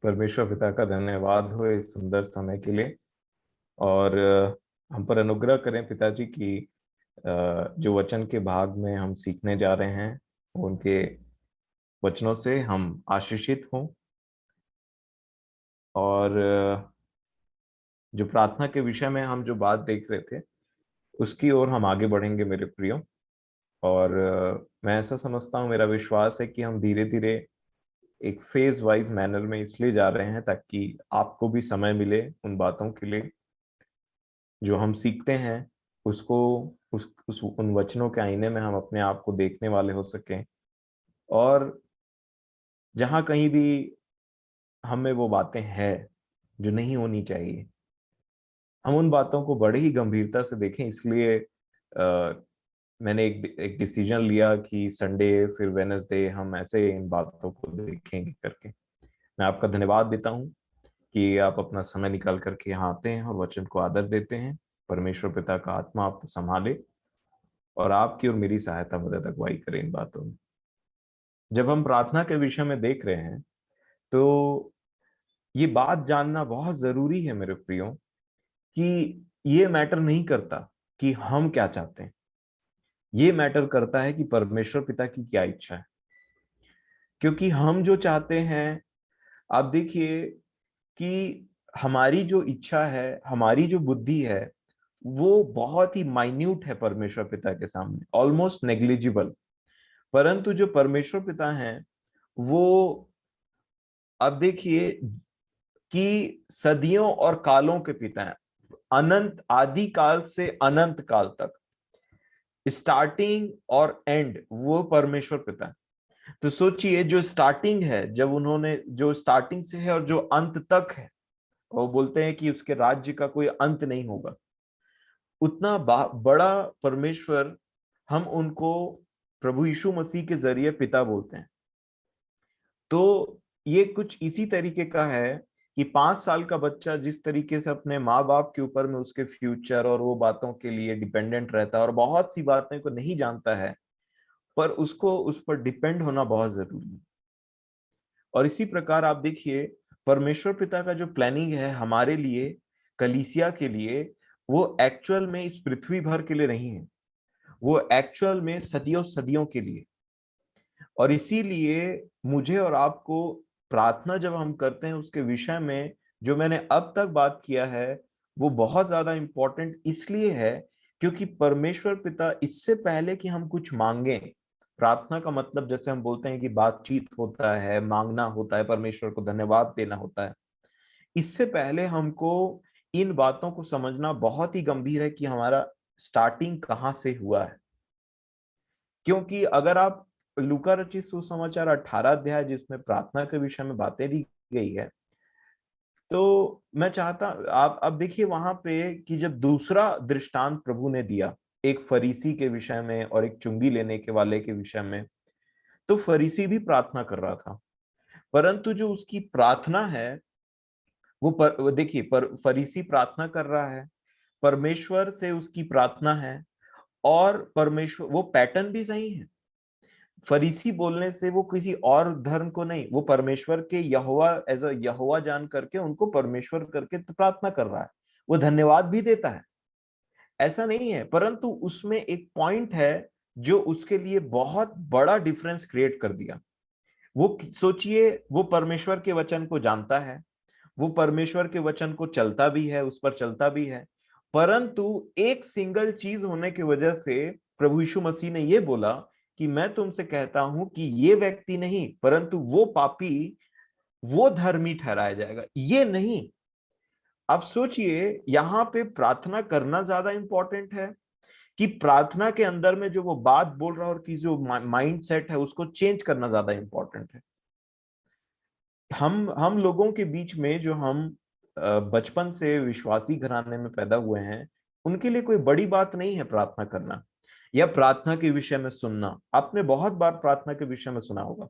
परमेश्वर पिता का धन्यवाद हो इस सुंदर समय के लिए। और हम पर अनुग्रह करें पिताजी की जो वचन के भाग में हम सीखने जा रहे हैं, उनके वचनों से हम आशीषित हों। और जो प्रार्थना के विषय में हम जो बात देख रहे थे, उसकी ओर हम आगे बढ़ेंगे मेरे प्रियो। और मैं ऐसा समझता हूँ, मेरा विश्वास है कि हम धीरे धीरे एक फेज वाइज मैनर में इसलिए जा रहे हैं ताकि आपको भी समय मिले उन बातों के लिए जो हम सीखते हैं, उसको उस उन वचनों के आईने में हम अपने आप को देखने वाले हो सकें। और जहां कहीं भी हमें वो बातें हैं जो नहीं होनी चाहिए, हम उन बातों को बड़े ही गंभीरता से देखें। इसलिए मैंने एक डिसीजन लिया कि संडे फिर वेनसडे हम ऐसे इन बातों को देखेंगे करके। मैं आपका धन्यवाद देता हूँ कि आप अपना समय निकाल करके यहाँ आते हैं और वचन को आदर देते हैं। परमेश्वर पिता का आत्मा आपको संभाले और आपकी और मेरी सहायता मदद अगुवाई करे इन बातों में। जब हम प्रार्थना के विषय में देख रहे हैं, तो ये बात जानना बहुत जरूरी है मेरे प्रियो कि ये मैटर नहीं करता कि हम क्या चाहते हैं, ये मैटर करता है कि परमेश्वर पिता की क्या इच्छा है। क्योंकि हम जो चाहते हैं, आप देखिए कि हमारी जो इच्छा है, हमारी जो बुद्धि है, वो बहुत ही माइन्यूट है परमेश्वर पिता के सामने, ऑलमोस्ट नेग्लिजिबल। परंतु जो परमेश्वर पिता हैं, वो अब देखिए कि सदियों और कालों के पिता हैं। अनंत आदि काल से अनंत काल तक, स्टार्टिंग और एंड, वो परमेश्वर पिता है। तो सोचिए, जो स्टार्टिंग है, जब उन्होंने जो स्टार्टिंग से है और जो अंत तक है, वो बोलते हैं कि उसके राज्य का कोई अंत नहीं होगा, उतना बड़ा परमेश्वर, हम उनको प्रभु यीशु मसीह के जरिए पिता बोलते हैं। तो ये कुछ इसी तरीके का है कि 5 साल का बच्चा जिस तरीके से अपने माँ बाप के ऊपर में उसके फ्यूचर और वो बातों के लिए डिपेंडेंट रहता है और बहुत सी बातें को नहीं जानता है, पर उसको उस पर डिपेंड होना बहुत जरूरी है। और इसी प्रकार आप देखिए, परमेश्वर पिता का जो प्लानिंग है हमारे लिए, कलीसिया के लिए, वो एक्चुअल में इस पृथ्वी भर के लिए नहीं है, वो एक्चुअल में सदियों सदियों के लिए। और इसीलिए मुझे और आपको प्रार्थना जब हम करते हैं, उसके विषय में जो मैंने अब तक बात किया है, वो बहुत ज्यादा इंपॉर्टेंट इसलिए है क्योंकि परमेश्वर पिता, इससे पहले कि हम कुछ मांगे, प्रार्थना का मतलब जैसे हम बोलते हैं कि बातचीत होता है, मांगना होता है, परमेश्वर को धन्यवाद देना होता है। इससे पहले हमको इन बातों को समझना बहुत ही गंभीर है कि हमारा स्टार्टिंग कहाँ से हुआ है। क्योंकि अगर आप लूका रचित सुसमाचार 18 अध्याय, जिसमें प्रार्थना के विषय में बातें दी गई है, तो मैं चाहता, आप अब देखिए वहां पे कि जब दूसरा दृष्टांत प्रभु ने दिया, एक फरीसी के विषय में और एक चुंगी लेने के वाले के विषय में, तो फरीसी भी प्रार्थना कर रहा था, परंतु जो उसकी प्रार्थना है वो देखिए, पर फरीसी प्रार्थना कर रहा है, परमेश्वर से उसकी प्रार्थना है, और परमेश्वर, वो पैटर्न भी सही है। फरीसी बोलने से वो किसी और धर्म को नहीं, वो परमेश्वर के यहोवा, एज अ यहोवा जान करके उनको परमेश्वर करके तो प्रार्थना कर रहा है, वो धन्यवाद भी देता है, ऐसा नहीं है। परंतु उसमें एक पॉइंट है जो उसके लिए बहुत बड़ा डिफरेंस क्रिएट कर दिया। वो सोचिए, वो परमेश्वर के वचन को जानता है, वो परमेश्वर के वचन को चलता भी है, उस पर चलता भी है, परंतु एक सिंगल चीज होने की वजह से प्रभु यीशु मसीह ने ये बोला कि मैं तुमसे कहता हूं कि ये व्यक्ति नहीं, परंतु वो पापी, वो धर्मी ठहराया जाएगा, ये नहीं। अब सोचिए, यहां पे प्रार्थना करना ज्यादा इंपॉर्टेंट है कि प्रार्थना के अंदर में जो वो बात बोल रहा है और की जो माइंड सेट है, उसको चेंज करना ज्यादा इंपॉर्टेंट है। हम लोगों के बीच में जो हम बचपन से विश्वासी घराने में पैदा हुए हैं, उनके लिए कोई बड़ी बात नहीं है प्रार्थना करना या प्रार्थना के विषय में सुनना। आपने बहुत बार प्रार्थना के विषय में सुना होगा,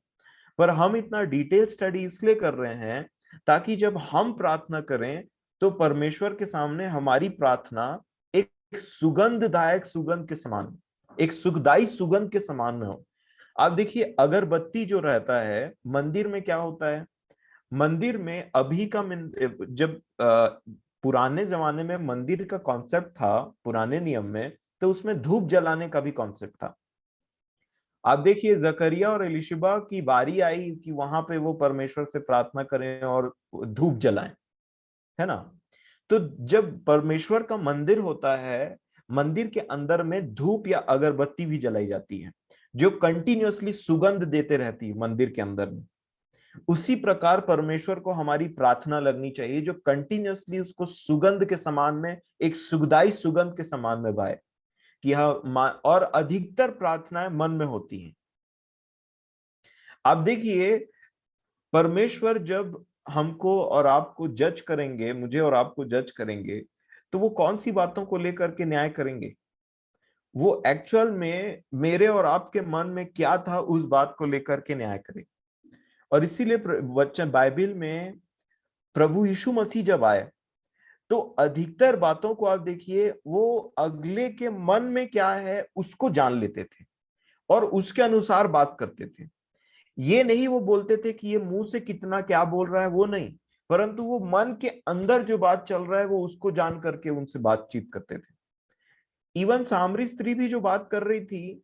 पर हम इतना डिटेल स्टडी इसलिए कर रहे हैं ताकि जब हम प्रार्थना करें, तो परमेश्वर के सामने हमारी प्रार्थना एक सुगंधदायक सुगंध के समान, एक सुखदाई सुगंध के समान में हो। आप देखिए, अगरबत्ती जो रहता है मंदिर में, क्या होता है, मंदिर में अभी का जब पुराने जमाने में मंदिर का कॉन्सेप्ट था, पुराने नियम में, तो उसमें धूप जलाने का भी कॉन्सेप्ट था। आप देखिए जकरिया और एलिशबा की बारी आई कि वहां पे वो परमेश्वर से प्रार्थना करें और धूप जलाएं, है ना। तो जब परमेश्वर का मंदिर होता है, मंदिर के अंदर में धूप या अगरबत्ती भी जलाई जाती है, जो कंटिन्यूअसली सुगंध देते रहती है मंदिर के अंदर में। उसी प्रकार परमेश्वर को हमारी प्रार्थना लगनी चाहिए, जो कंटिन्यूअसली उसको सुगंध के समान में, एक सुखदाई सुगंध के समान में बाए, कि और अधिकतर प्रार्थनाएं मन में होती हैं। आप देखिए, परमेश्वर जब हमको और आपको जज करेंगे, मुझे और आपको जज करेंगे, तो वो कौन सी बातों को लेकर के न्याय करेंगे? वो एक्चुअल में मेरे और आपके मन में क्या था उस बात को लेकर के न्याय करेंगे। और इसीलिए वचन बाइबल में प्रभु यीशु मसीह जब आए, तो अधिकतर बातों को आप देखिए, वो अगले के मन में क्या है उसको जान लेते थे और उसके अनुसार बात करते थे। ये नहीं वो बोलते थे कि ये मुंह से कितना क्या बोल रहा है, वो नहीं, परंतु वो मन के अंदर जो बात चल रहा है वो उसको जान करके उनसे बातचीत करते थे। इवन सामरी स्त्री भी जो बात कर रही थी,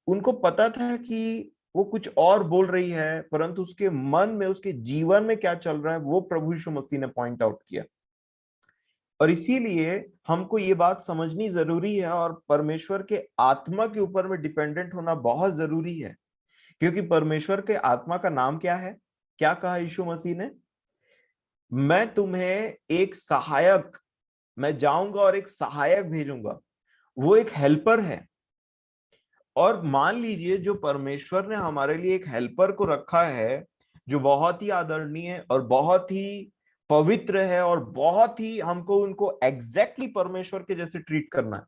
उनको पता था कि वो कुछ और बोल रही है, परंतु उसके मन में, उसके जीवन में क्या चल रहा है वो प्रभु यीशु मसीह ने पॉइंट आउट किया। और इसीलिए हमको ये बात समझनी जरूरी है और परमेश्वर के आत्मा के ऊपर में डिपेंडेंट होना बहुत जरूरी है। क्योंकि परमेश्वर के आत्मा का नाम क्या है? क्या कहा यीशु मसीह ने? मैं तुम्हें एक सहायक, मैं जाऊंगा और एक सहायक भेजूंगा। वो एक हेल्पर है। और मान लीजिए, जो परमेश्वर ने हमारे लिए एक हेल्पर को रखा है, जो बहुत ही आदरणीय और बहुत ही पवित्र है, और बहुत ही हमको उनको एग्जैक्टली परमेश्वर के जैसे ट्रीट करना है।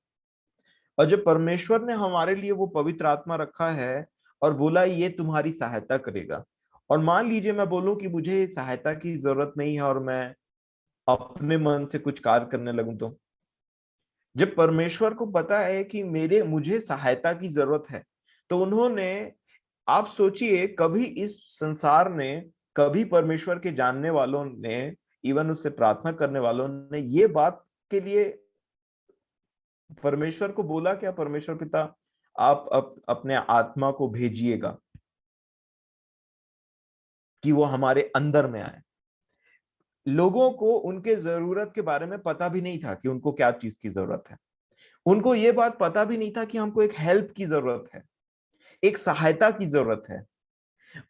और जब परमेश्वर ने हमारे लिए वो पवित्र आत्मा रखा है और बोला ये तुम्हारी सहायता करेगा, और मान लीजिए मैं बोलूं कि मुझे सहायता की जरूरत नहीं है और मैं अपने मन से कुछ कार्य करने लगूं, तो जब परमेश्वर को पता है कि मेरे मुझे सहायता की जरूरत है, तो उन्होंने, आप सोचिए, कभी इस संसार ने, कभी परमेश्वर के जानने वालों ने, इवन उससे प्रार्थना करने वालों ने ये बात के लिए परमेश्वर को बोला क्या? परमेश्वर पिता, आप अपने आत्मा को भेजिएगा कि वो हमारे अंदर में आए। लोगों को उनके जरूरत के बारे में पता भी नहीं था कि उनको क्या चीज की जरूरत है। उनको ये बात पता भी नहीं था कि हमको एक हेल्प की जरूरत है, एक सहायता की जरूरत है।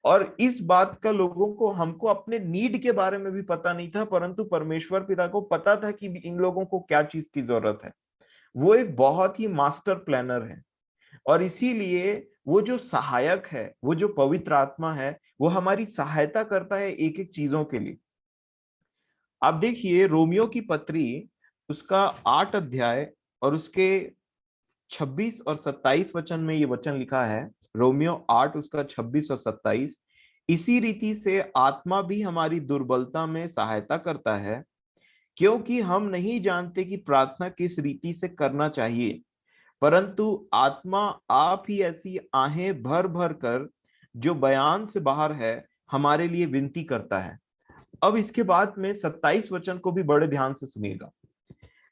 और इस बात का लोगों को, हमको अपने नीड के बारे में भी पता नहीं था, परंतु परमेश्वर पिता को पता था कि इन लोगों को क्या चीज की जरूरत है। वो एक बहुत ही मास्टर प्लानर है। और इसीलिए वो जो सहायक है, वो जो पवित्र आत्मा है, वो हमारी सहायता करता है एक एक चीजों के लिए। आप देखिए रोमियो की पत्री, उसका 8 अध्याय और उसके 26 और 27 वचन में ये वचन लिखा है। रोमियो 8 उसका 26 और 27, इसी रीति से आत्मा भी हमारी दुर्बलता में सहायता करता है, क्योंकि हम नहीं जानते कि प्रार्थना किस रीति से करना चाहिए, परंतु आत्मा आप ही ऐसी आहें भर भर कर, जो बयान से बाहर है, हमारे लिए विनती करता है। अब इसके बाद में 27 वचन को भी बड़े ध्यान से सुनिएगा।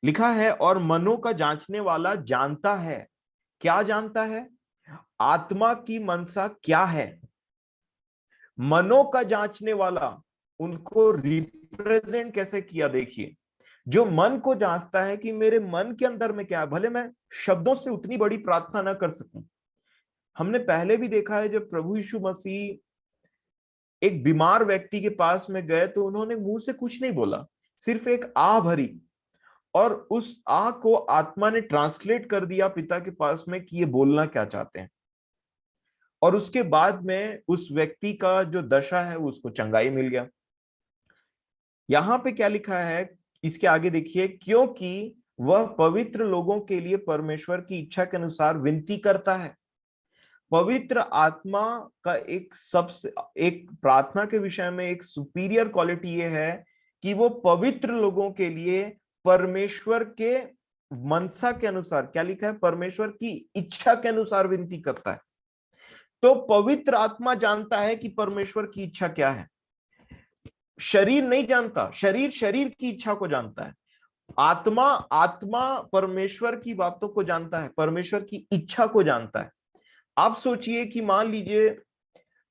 लिखा है, और मनों का जांचने वाला जानता है। क्या जानता है? आत्मा की मनसा क्या है। मनों का जांचने वाला, उनको रिप्रेजेंट कैसे किया देखिए। जो मन को जांचता है कि मेरे मन के अंदर में क्या है, भले मैं शब्दों से उतनी बड़ी प्रार्थना ना कर सकूं। हमने पहले भी देखा है, जब प्रभु यीशु मसीह एक बीमार व्यक्ति के पास में गए, तो उन्होंने मुंह से कुछ नहीं बोला, सिर्फ एक आह भरी, और उस आह को आत्मा ने ट्रांसलेट कर दिया पिता के पास में कि ये बोलना क्या चाहते हैं। और उसके बाद में उस व्यक्ति का जो दशा है उसको चंगाई मिल गया। यहां पे क्या लिखा है, इसके आगे देखिए, क्योंकि वह पवित्र लोगों के लिए परमेश्वर की इच्छा के अनुसार विनती करता है। पवित्र आत्मा का एक सबसे, एक प्रार्थना के विषय में एक सुपीरियर क्वालिटी ये है कि वो पवित्र लोगों के लिए परमेश्वर के मनसा के अनुसार, क्या लिखा है, परमेश्वर की इच्छा के अनुसार विनती करता है। तो पवित्र आत्मा जानता है कि परमेश्वर की इच्छा क्या है। शरीर नहीं जानता, शरीर शरीर की इच्छा को जानता है। आत्मा आत्मा परमेश्वर की बातों को जानता है, परमेश्वर की इच्छा को जानता है। आप सोचिए कि मान लीजिए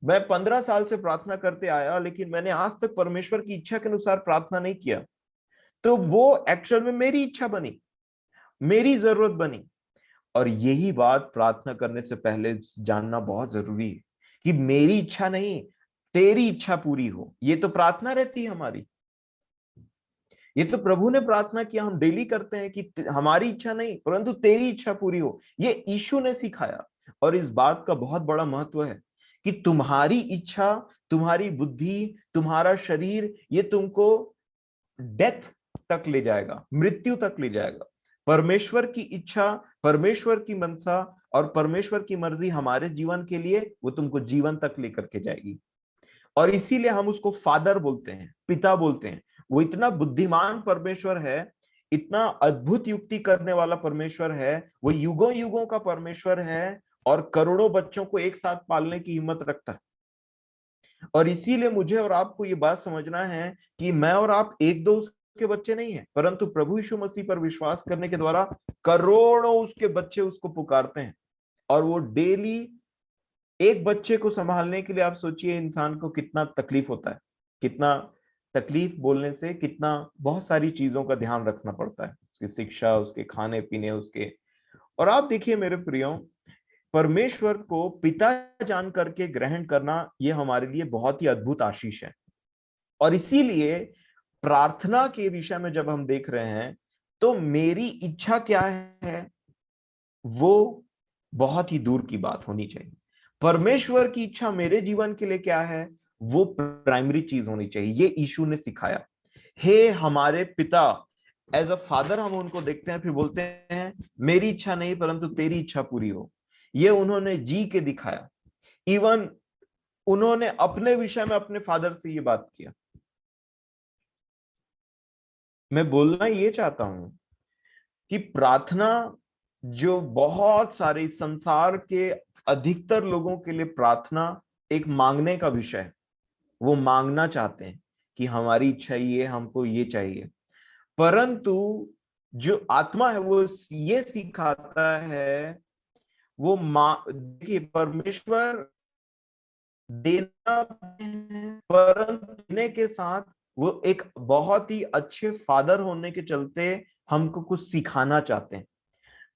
मैं 15 साल से प्रार्थना करते आया, लेकिन मैंने आज तक परमेश्वर की इच्छा के अनुसार प्रार्थना नहीं किया, तो वो एक्चुअल में मेरी इच्छा बनी, मेरी जरूरत बनी। और यही बात प्रार्थना करने से पहले जानना बहुत जरूरी है कि मेरी इच्छा नहीं, तेरी इच्छा पूरी हो। ये तो प्रार्थना रहती है हमारी, ये तो प्रभु ने प्रार्थना किया, हम डेली करते हैं कि हमारी इच्छा नहीं परंतु तेरी इच्छा पूरी हो। ये यीशु ने सिखाया। और इस बात का बहुत बड़ा महत्व है कि तुम्हारी इच्छा, तुम्हारी बुद्धि, तुम्हारा शरीर, ये तुमको डेथ तक ले जाएगा, मृत्यु तक ले जाएगा। परमेश्वर की इच्छा, परमेश्वर की मनसा और परमेश्वर की मर्जी हमारे जीवन के लिए, वो तुमको जीवन तक लेकर के जाएगी। और इसीलिए हम उसको फादर बोलते हैं, पिता बोलते हैं। वो इतना बुद्धिमान परमेश्वर है, इतना अद्भुत युक्ति करने वाला परमेश्वर है, वो युगों युगों का परमेश्वर है और करोड़ों बच्चों को एक साथ पालने की हिम्मत रखता है। और इसीलिए मुझे और आपको ये बात समझना है कि मैं और आप एक दो उसके बच्चे नहीं हैं, परंतु प्रभु यीशु मसीह पर विश्वास करने के द्वारा करोड़ों उसके बच्चे उसको पुकारते हैं। और वो डेली एक बच्चे को संभालने के लिए आप सोचिए इंसान को कितना तकलीफ होता है, कितना तकलीफ बोलने से कितना बहुत सारी चीजों का ध्यान रखना पड़ता है, उसकी शिक्षा, उसके खाने पीने, उसके। और आप देखिए मेरे प्रियो, परमेश्वर को पिता जान करके ग्रहण करना ये हमारे लिए बहुत ही अद्भुत आशीष है। और इसीलिए प्रार्थना के विषय में जब हम देख रहे हैं तो मेरी इच्छा क्या है, वो बहुत ही दूर की बात होनी चाहिए। परमेश्वर की इच्छा मेरे जीवन के लिए क्या है, वो प्राइमरी चीज होनी चाहिए। ये यीशु ने सिखाया। हे हमारे पिता, एज अ फादर हम उनको देखते हैं, फिर बोलते हैं मेरी इच्छा नहीं परंतु तेरी इच्छा पूरी हो। ये उन्होंने जी के दिखाया। इवन उन्होंने अपने विषय में अपने फादर से ये बात किया। मैं बोलना ये चाहता हूं कि प्रार्थना, जो बहुत सारे संसार के अधिकतर लोगों के लिए प्रार्थना एक मांगने का विषय है। वो मांगना चाहते हैं कि हमारी इच्छा ये, हमको ये चाहिए। परंतु जो आत्मा है वो ये सिखाता है, वो देखिए परमेश्वर देना है, परंतु देने के साथ वो एक बहुत ही अच्छे फादर होने के चलते हमको कुछ सिखाना चाहते हैं।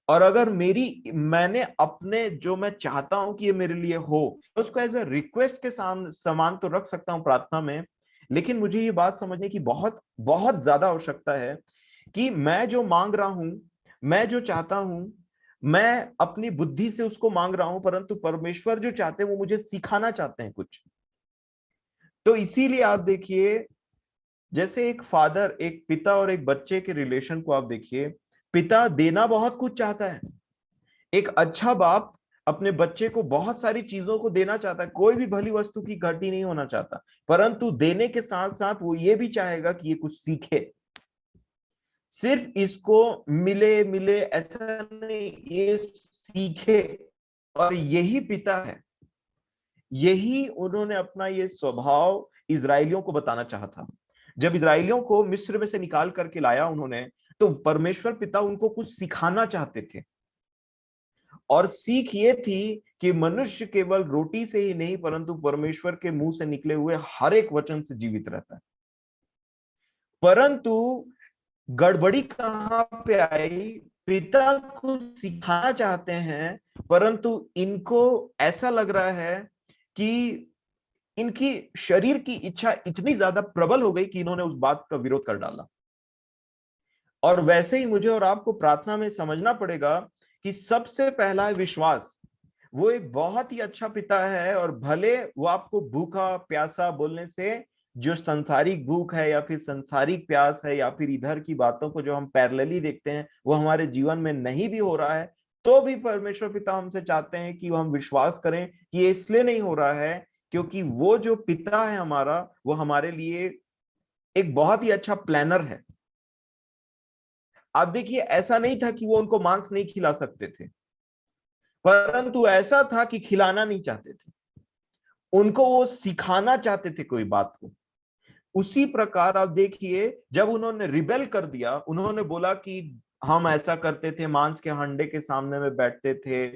और अगर मैंने अपने जो मैं चाहता हूं कि ये मेरे लिए हो, उसको एज ए रिक्वेस्ट के समान तो रख सकता हूं प्रार्थना में। लेकिन मुझे ये बात समझने की बहुत बहुत ज्यादा आवश्यकता है कि मैं जो मांग रहा हूं, मैं जो चाहता हूं, मैं अपनी बुद्धि से उसको मांग रहा हूं, परंतु परमेश्वर जो चाहते हैं वो मुझे सिखाना चाहते हैं कुछ। तो इसीलिए आप देखिए, जैसे एक फादर, एक पिता और एक बच्चे के रिलेशन को आप देखिए। पिता देना बहुत कुछ चाहता है। एक अच्छा बाप अपने बच्चे को बहुत सारी चीजों को देना चाहता है, कोई भी भली वस्तु की घटी नहीं होना चाहता, परंतु देने के साथ साथ वो ये भी चाहेगा कि ये कुछ सीखे। सिर्फ इसको मिले मिले ऐसा नहीं, ये सीखे। और यही पिता है, यही उन्होंने अपना ये स्वभाव इजरायलियों को बताना चाहा था। जब इजरायलियों को मिस्र में से निकाल करके लाया उन्होंने, तो परमेश्वर पिता उनको कुछ सिखाना चाहते थे। और सीख ये थी कि मनुष्य केवल रोटी से ही नहीं परंतु परमेश्वर के मुंह से निकले हुए हर एक वचन से जीवित रहता है। परंतु गड़बड़ी कहां पे आई, पिता को सिखाना चाहते हैं परंतु इनको ऐसा लग रहा है कि इनकी शरीर की इच्छा इतनी ज्यादा प्रबल हो गई कि इन्होंने उस बात का विरोध कर डाला। और वैसे ही मुझे और आपको प्रार्थना में समझना पड़ेगा कि सबसे पहला है विश्वास। वो एक बहुत ही अच्छा पिता है, और भले वो आपको भूखा प्यासा बोलने से, जो संसारिक भूख है या फिर संसारिक प्यास है या फिर इधर की बातों को जो हम पैरेलली देखते हैं वो हमारे जीवन में नहीं भी हो रहा है, तो भी परमेश्वर पिता हमसे चाहते हैं कि हम विश्वास करें कि ये इसलिए नहीं हो रहा है क्योंकि वो जो पिता है हमारा, वो हमारे लिए एक बहुत ही अच्छा प्लानर है। आप देखिए, ऐसा नहीं था कि वो उनको मांस नहीं खिला सकते थे, परंतु ऐसा था कि खिलाना नहीं चाहते थे, उनको वो सिखाना चाहते थे कोई बात को। उसी प्रकार आप देखिए, जब उन्होंने रिबेल कर दिया, उन्होंने बोला कि हम ऐसा करते थे, मांस के हांडे के सामने में बैठते थे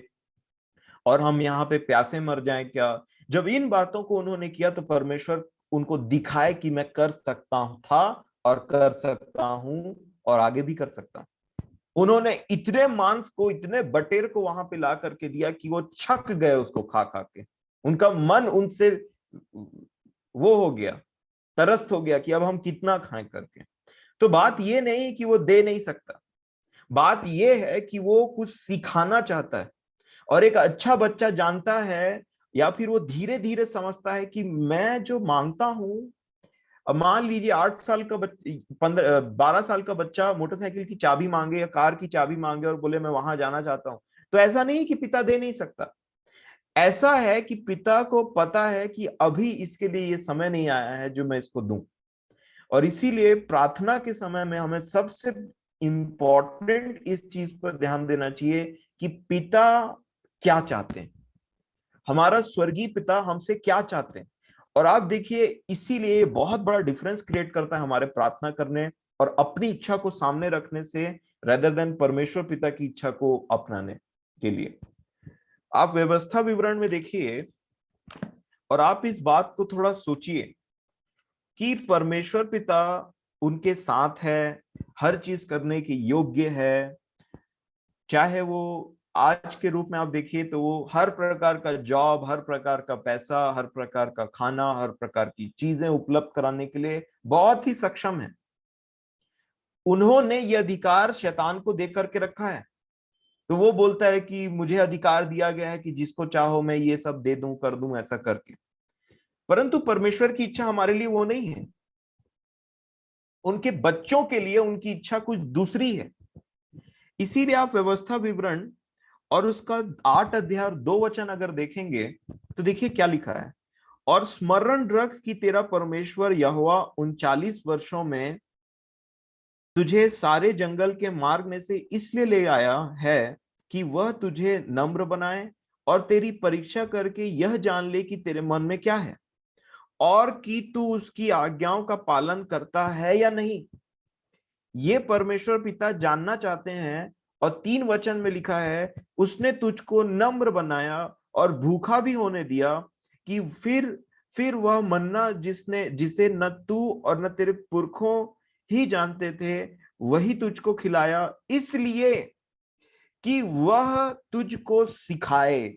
और हम यहाँ पे प्यासे मर जाएं क्या। जब इन बातों को उन्होंने किया तो परमेश्वर उनको दिखाए कि मैं कर सकता था और कर सकता हूं और आगे भी कर सकता हूं। उन्होंने इतने मांस को, इतने बटेर को वहां पे ला करके दिया कि वो छक गए उसको खा खा के। उनका मन उनसे वो हो गया, तरस्त हो गया कि अब हम कितना खाएं करके। तो बात ये नहीं कि वो दे नहीं सकता, बात ये है कि वो कुछ सिखाना चाहता है। और एक अच्छा बच्चा जानता है, या फिर वो धीरे धीरे समझता है कि मैं जो मांगता हूं, अब मान लीजिए 8 साल का बच्चा, 12 साल का बच्चा मोटरसाइकिल की चाबी मांगे या कार की चाबी मांगे और बोले मैं वहां जाना चाहता हूं, तो ऐसा नहीं कि पिता दे नहीं सकता। ऐसा है कि पिता को पता है कि अभी इसके लिए ये समय नहीं आया है जो मैं इसको दूं। और इसीलिए प्रार्थना के समय में हमें सबसे इंपॉर्टेंट इस चीज पर ध्यान देना चाहिए कि पिता क्या चाहते हैं, हमारा स्वर्गीय पिता हमसे क्या चाहते हैं। और आप देखिए, इसीलिए ये बहुत बड़ा डिफरेंस क्रिएट करता है हमारे प्रार्थना करने और अपनी इच्छा को सामने रखने से, रेदर देन परमेश्वर पिता की इच्छा को अपनाने के लिए। आप व्यवस्था विवरण में देखिए और आप इस बात को थोड़ा सोचिए कि परमेश्वर पिता उनके साथ है, हर चीज करने के योग्य है। चाहे वो आज के रूप में आप देखिए तो वो हर प्रकार का जॉब, हर प्रकार का पैसा, हर प्रकार का खाना, हर प्रकार की चीजें उपलब्ध कराने के लिए बहुत ही सक्षम है। उन्होंने ये अधिकार शैतान को दे करके रखा है। तो वो बोलता है कि मुझे अधिकार दिया गया है कि जिसको चाहो मैं ये सब दे दूं, कर दूं, ऐसा करके। परंतु परमेश्वर की इच्छा हमारे लिए वो नहीं है। उनके बच्चों के लिए उनकी इच्छा कुछ दूसरी है। इसीलिए आप व्यवस्था विवरण और उसका 8 अध्याय और 2 वचन अगर देखेंगे तो देखिए क्या लिखा है। और स्मरण रख कि तेरा परमेश्वर यहोवा 39 वर्षों में तुझे सारे जंगल के मार्ग में से इसलिए ले आया है कि वह तुझे नम्र बनाए और तेरी परीक्षा करके यह जान ले कि तेरे मन में क्या है, और कि तू उसकी आज्ञाओं का पालन करता है या नहीं। ये परमेश्वर पिता जानना चाहते हैं। और 3 वचन में लिखा है, उसने तुझको नम्र बनाया और भूखा भी होने दिया, कि फिर वह मन्ना जिसे न तू और न तेरे पुरखों ही जानते थे, वही तुझको खिलाया, इसलिए कि वह तुझको सिखाए।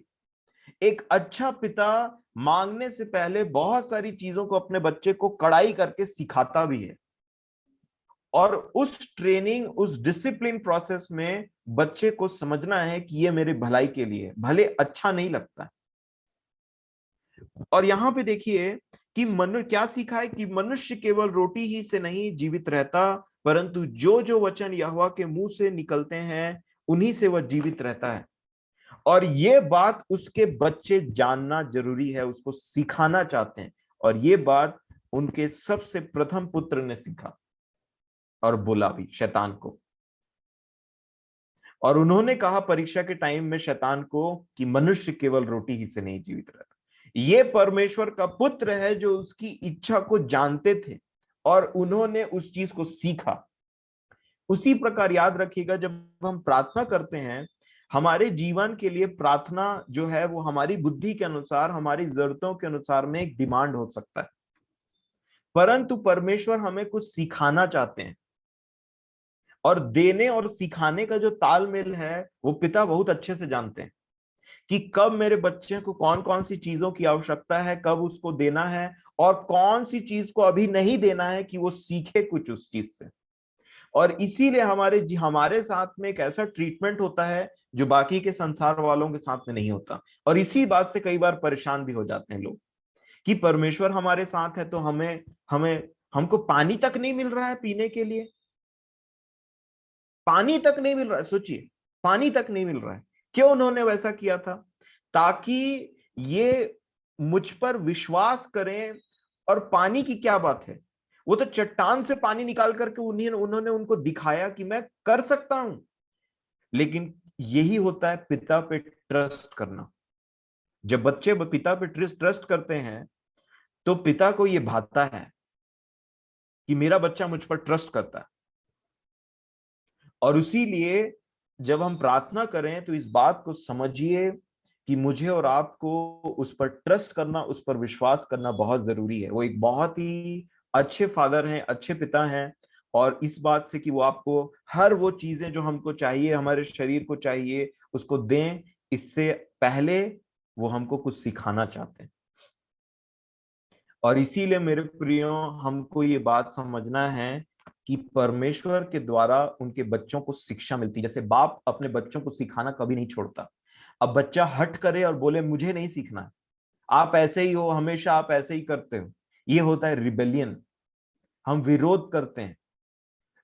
एक अच्छा पिता मांगने से पहले बहुत सारी चीजों को अपने बच्चे को कड़ाई करके सिखाता भी है। और उस ट्रेनिंग, उस डिसिप्लिन प्रोसेस में बच्चे को समझना है कि ये मेरे भलाई के लिए, भले अच्छा नहीं लगता। और यहां पे देखिए कि मनुष्य क्या सीखा है कि मनुष्य केवल रोटी ही से नहीं जीवित रहता, परंतु जो जो वचन यहोवा के मुंह से निकलते हैं उन्हीं से वह जीवित रहता है। और ये बात उसके बच्चे जानना जरूरी है, उसको सिखाना चाहते हैं। और ये बात उनके सबसे प्रथम पुत्र ने सीखा और बोला भी शैतान को। और उन्होंने कहा परीक्षा के टाइम में शैतान को कि मनुष्य केवल रोटी ही से नहीं जीवित रहता। ये परमेश्वर का पुत्र है जो उसकी इच्छा को जानते थे और उन्होंने उस चीज को सीखा। उसी प्रकार याद रखिएगा, जब हम प्रार्थना करते हैं, हमारे जीवन के लिए प्रार्थना जो है वो हमारी बुद्धि के अनुसार, हमारी जरूरतों के अनुसार में एक डिमांड हो सकता है। परंतु परमेश्वर हमें कुछ सिखाना चाहते हैं। और देने और सिखाने का जो तालमेल है वो पिता बहुत अच्छे से जानते हैं कि कब मेरे बच्चे को कौन कौन सी चीजों की आवश्यकता है, कब उसको देना है, और कौन सी चीज को अभी नहीं देना है कि वो सीखे कुछ उस चीज से। और इसीलिए हमारे साथ में एक ऐसा ट्रीटमेंट होता है जो बाकी के संसार वालों के साथ में नहीं होता। और इसी बात से कई बार परेशान भी हो जाते हैं लोग कि परमेश्वर हमारे साथ है तो हमें हमें हमको पानी तक नहीं मिल रहा है पीने के लिए। पानी तक नहीं मिल रहा है, सोचिए, पानी तक नहीं मिल रहा है। क्यों उन्होंने वैसा किया था? ताकि ये मुझ पर विश्वास करें। और पानी की क्या बात है, वो तो चट्टान से पानी निकाल करके उन्होंने उनको दिखाया कि मैं कर सकता हूं। लेकिन यही होता है पिता पे ट्रस्ट करना। जब बच्चे पिता पे ट्रस्ट करते हैं तो पिता को ये भाता है कि मेरा बच्चा मुझ पर ट्रस्ट करता है। और इसीलिए जब हम प्रार्थना करें तो इस बात को समझिए कि मुझे और आपको उस पर ट्रस्ट करना, उस पर विश्वास करना बहुत जरूरी है। वो एक बहुत ही अच्छे फादर हैं, अच्छे पिता हैं। और इस बात से कि वो आपको हर वो चीजें जो हमको चाहिए, हमारे शरीर को चाहिए, उसको दें, इससे पहले वो हमको कुछ सिखाना चाहते हैं। और इसीलिए मेरे प्रियो, हमको ये बात समझना है कि परमेश्वर के द्वारा उनके बच्चों को शिक्षा मिलती है। जैसे बाप अपने बच्चों को सिखाना कभी नहीं छोड़ता। अब बच्चा हट करे और बोले मुझे नहीं सीखना है, आप ऐसे ही हो, हमेशा आप ऐसे ही करते हो, ये होता है रिबेलियन। हम विरोध करते हैं।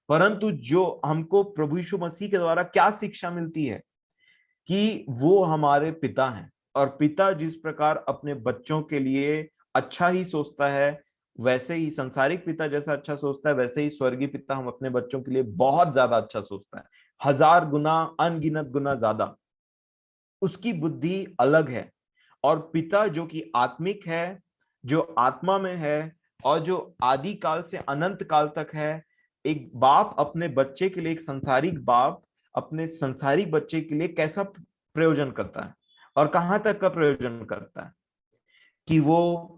परंतु जो हमको प्रभु यीशु मसीह के द्वारा क्या शिक्षा मिलती है कि वो हमारे पिता हैं। और पिता जिस प्रकार अपने बच्चों के लिए अच्छा ही सोचता है, वैसे ही संसारिक पिता जैसा अच्छा सोचता है, वैसे ही स्वर्गीय पिता हम अपने बच्चों के लिए बहुत ज्यादा अच्छा सोचता है, 1000 गुना, अनगिनत गुना ज्यादा। उसकी बुद्धि अलग है। और पिता जो कि आत्मिक है, जो आत्मा में है, और जो आदि काल से अनंत काल तक है, एक बाप अपने बच्चे के लिए, एक संसारिक बाप अपने संसारिक बच्चे के लिए कैसा प्रयोजन करता है, और कहां तक का प्रयोजन करता है कि वो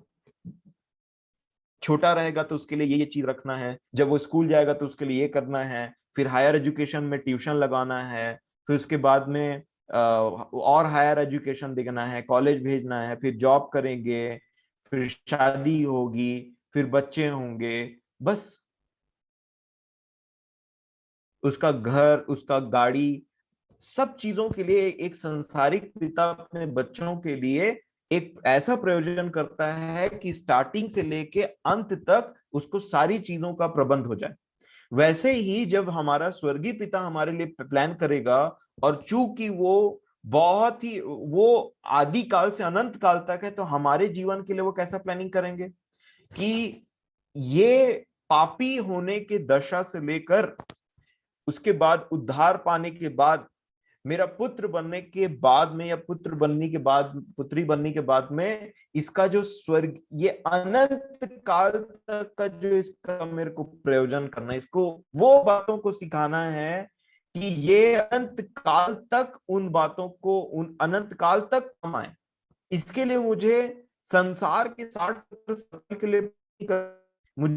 छोटा रहेगा तो उसके लिए ये चीज रखना है, जब वो स्कूल जाएगा तो उसके लिए ये करना है, फिर हायर एजुकेशन में ट्यूशन लगाना है, फिर उसके बाद में और हायर एजुकेशन देखना है, कॉलेज भेजना है, फिर जॉब करेंगे, फिर शादी होगी, फिर बच्चे होंगे। बस उसका घर, उसका गाड़ी, सब चीजों के लिए एक संसारिक पिता अपने बच्चों के लिए एक ऐसा प्रयोजन करता है कि स्टार्टिंग से लेके अंत तक उसको सारी चीजों का प्रबंध हो जाए। वैसे ही जब हमारा स्वर्गीय पिता हमारे लिए प्लान करेगा, और चूंकि वो बहुत ही, वो आदि काल से अनंत काल तक है, तो हमारे जीवन के लिए वो कैसा प्लानिंग करेंगे कि ये पापी होने के दशा से लेकर उसके बाद उद्धार पाने के बाद, मेरा पुत्र बनने के बाद में, या पुत्र बनने के बाद, पुत्री बनने के बाद में, इसका जो स्वर्ग, ये अनंत काल तक का जो इसका मेरे को प्रयोजन करना है, इसको वो बातों को सिखाना है कि ये अनंत काल तक उन बातों को, उन अनंत काल तक कमाए। इसके लिए मुझे संसार के 60-70 साल के लिए मुझे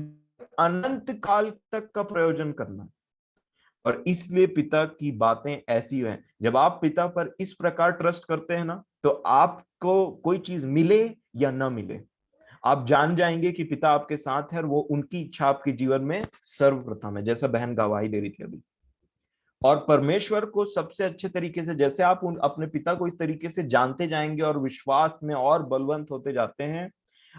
अनंत काल तक का प्रयोजन करना है। और इसलिए पिता की बातें ऐसी हैं, जब आप पिता पर इस प्रकार ट्रस्ट करते हैं ना, तो आपको कोई चीज मिले या ना मिले, आप जान जाएंगे कि पिता आपके साथ है, और वो उनकी इच्छा आपके जीवन में सर्वप्रथम है, जैसा बहन गवाही दे रही थी अभी। और परमेश्वर को सबसे अच्छे तरीके से, जैसे आप अपने पिता को इस तरीके से जानते जाएंगे और विश्वास में और बलवंत होते जाते हैं,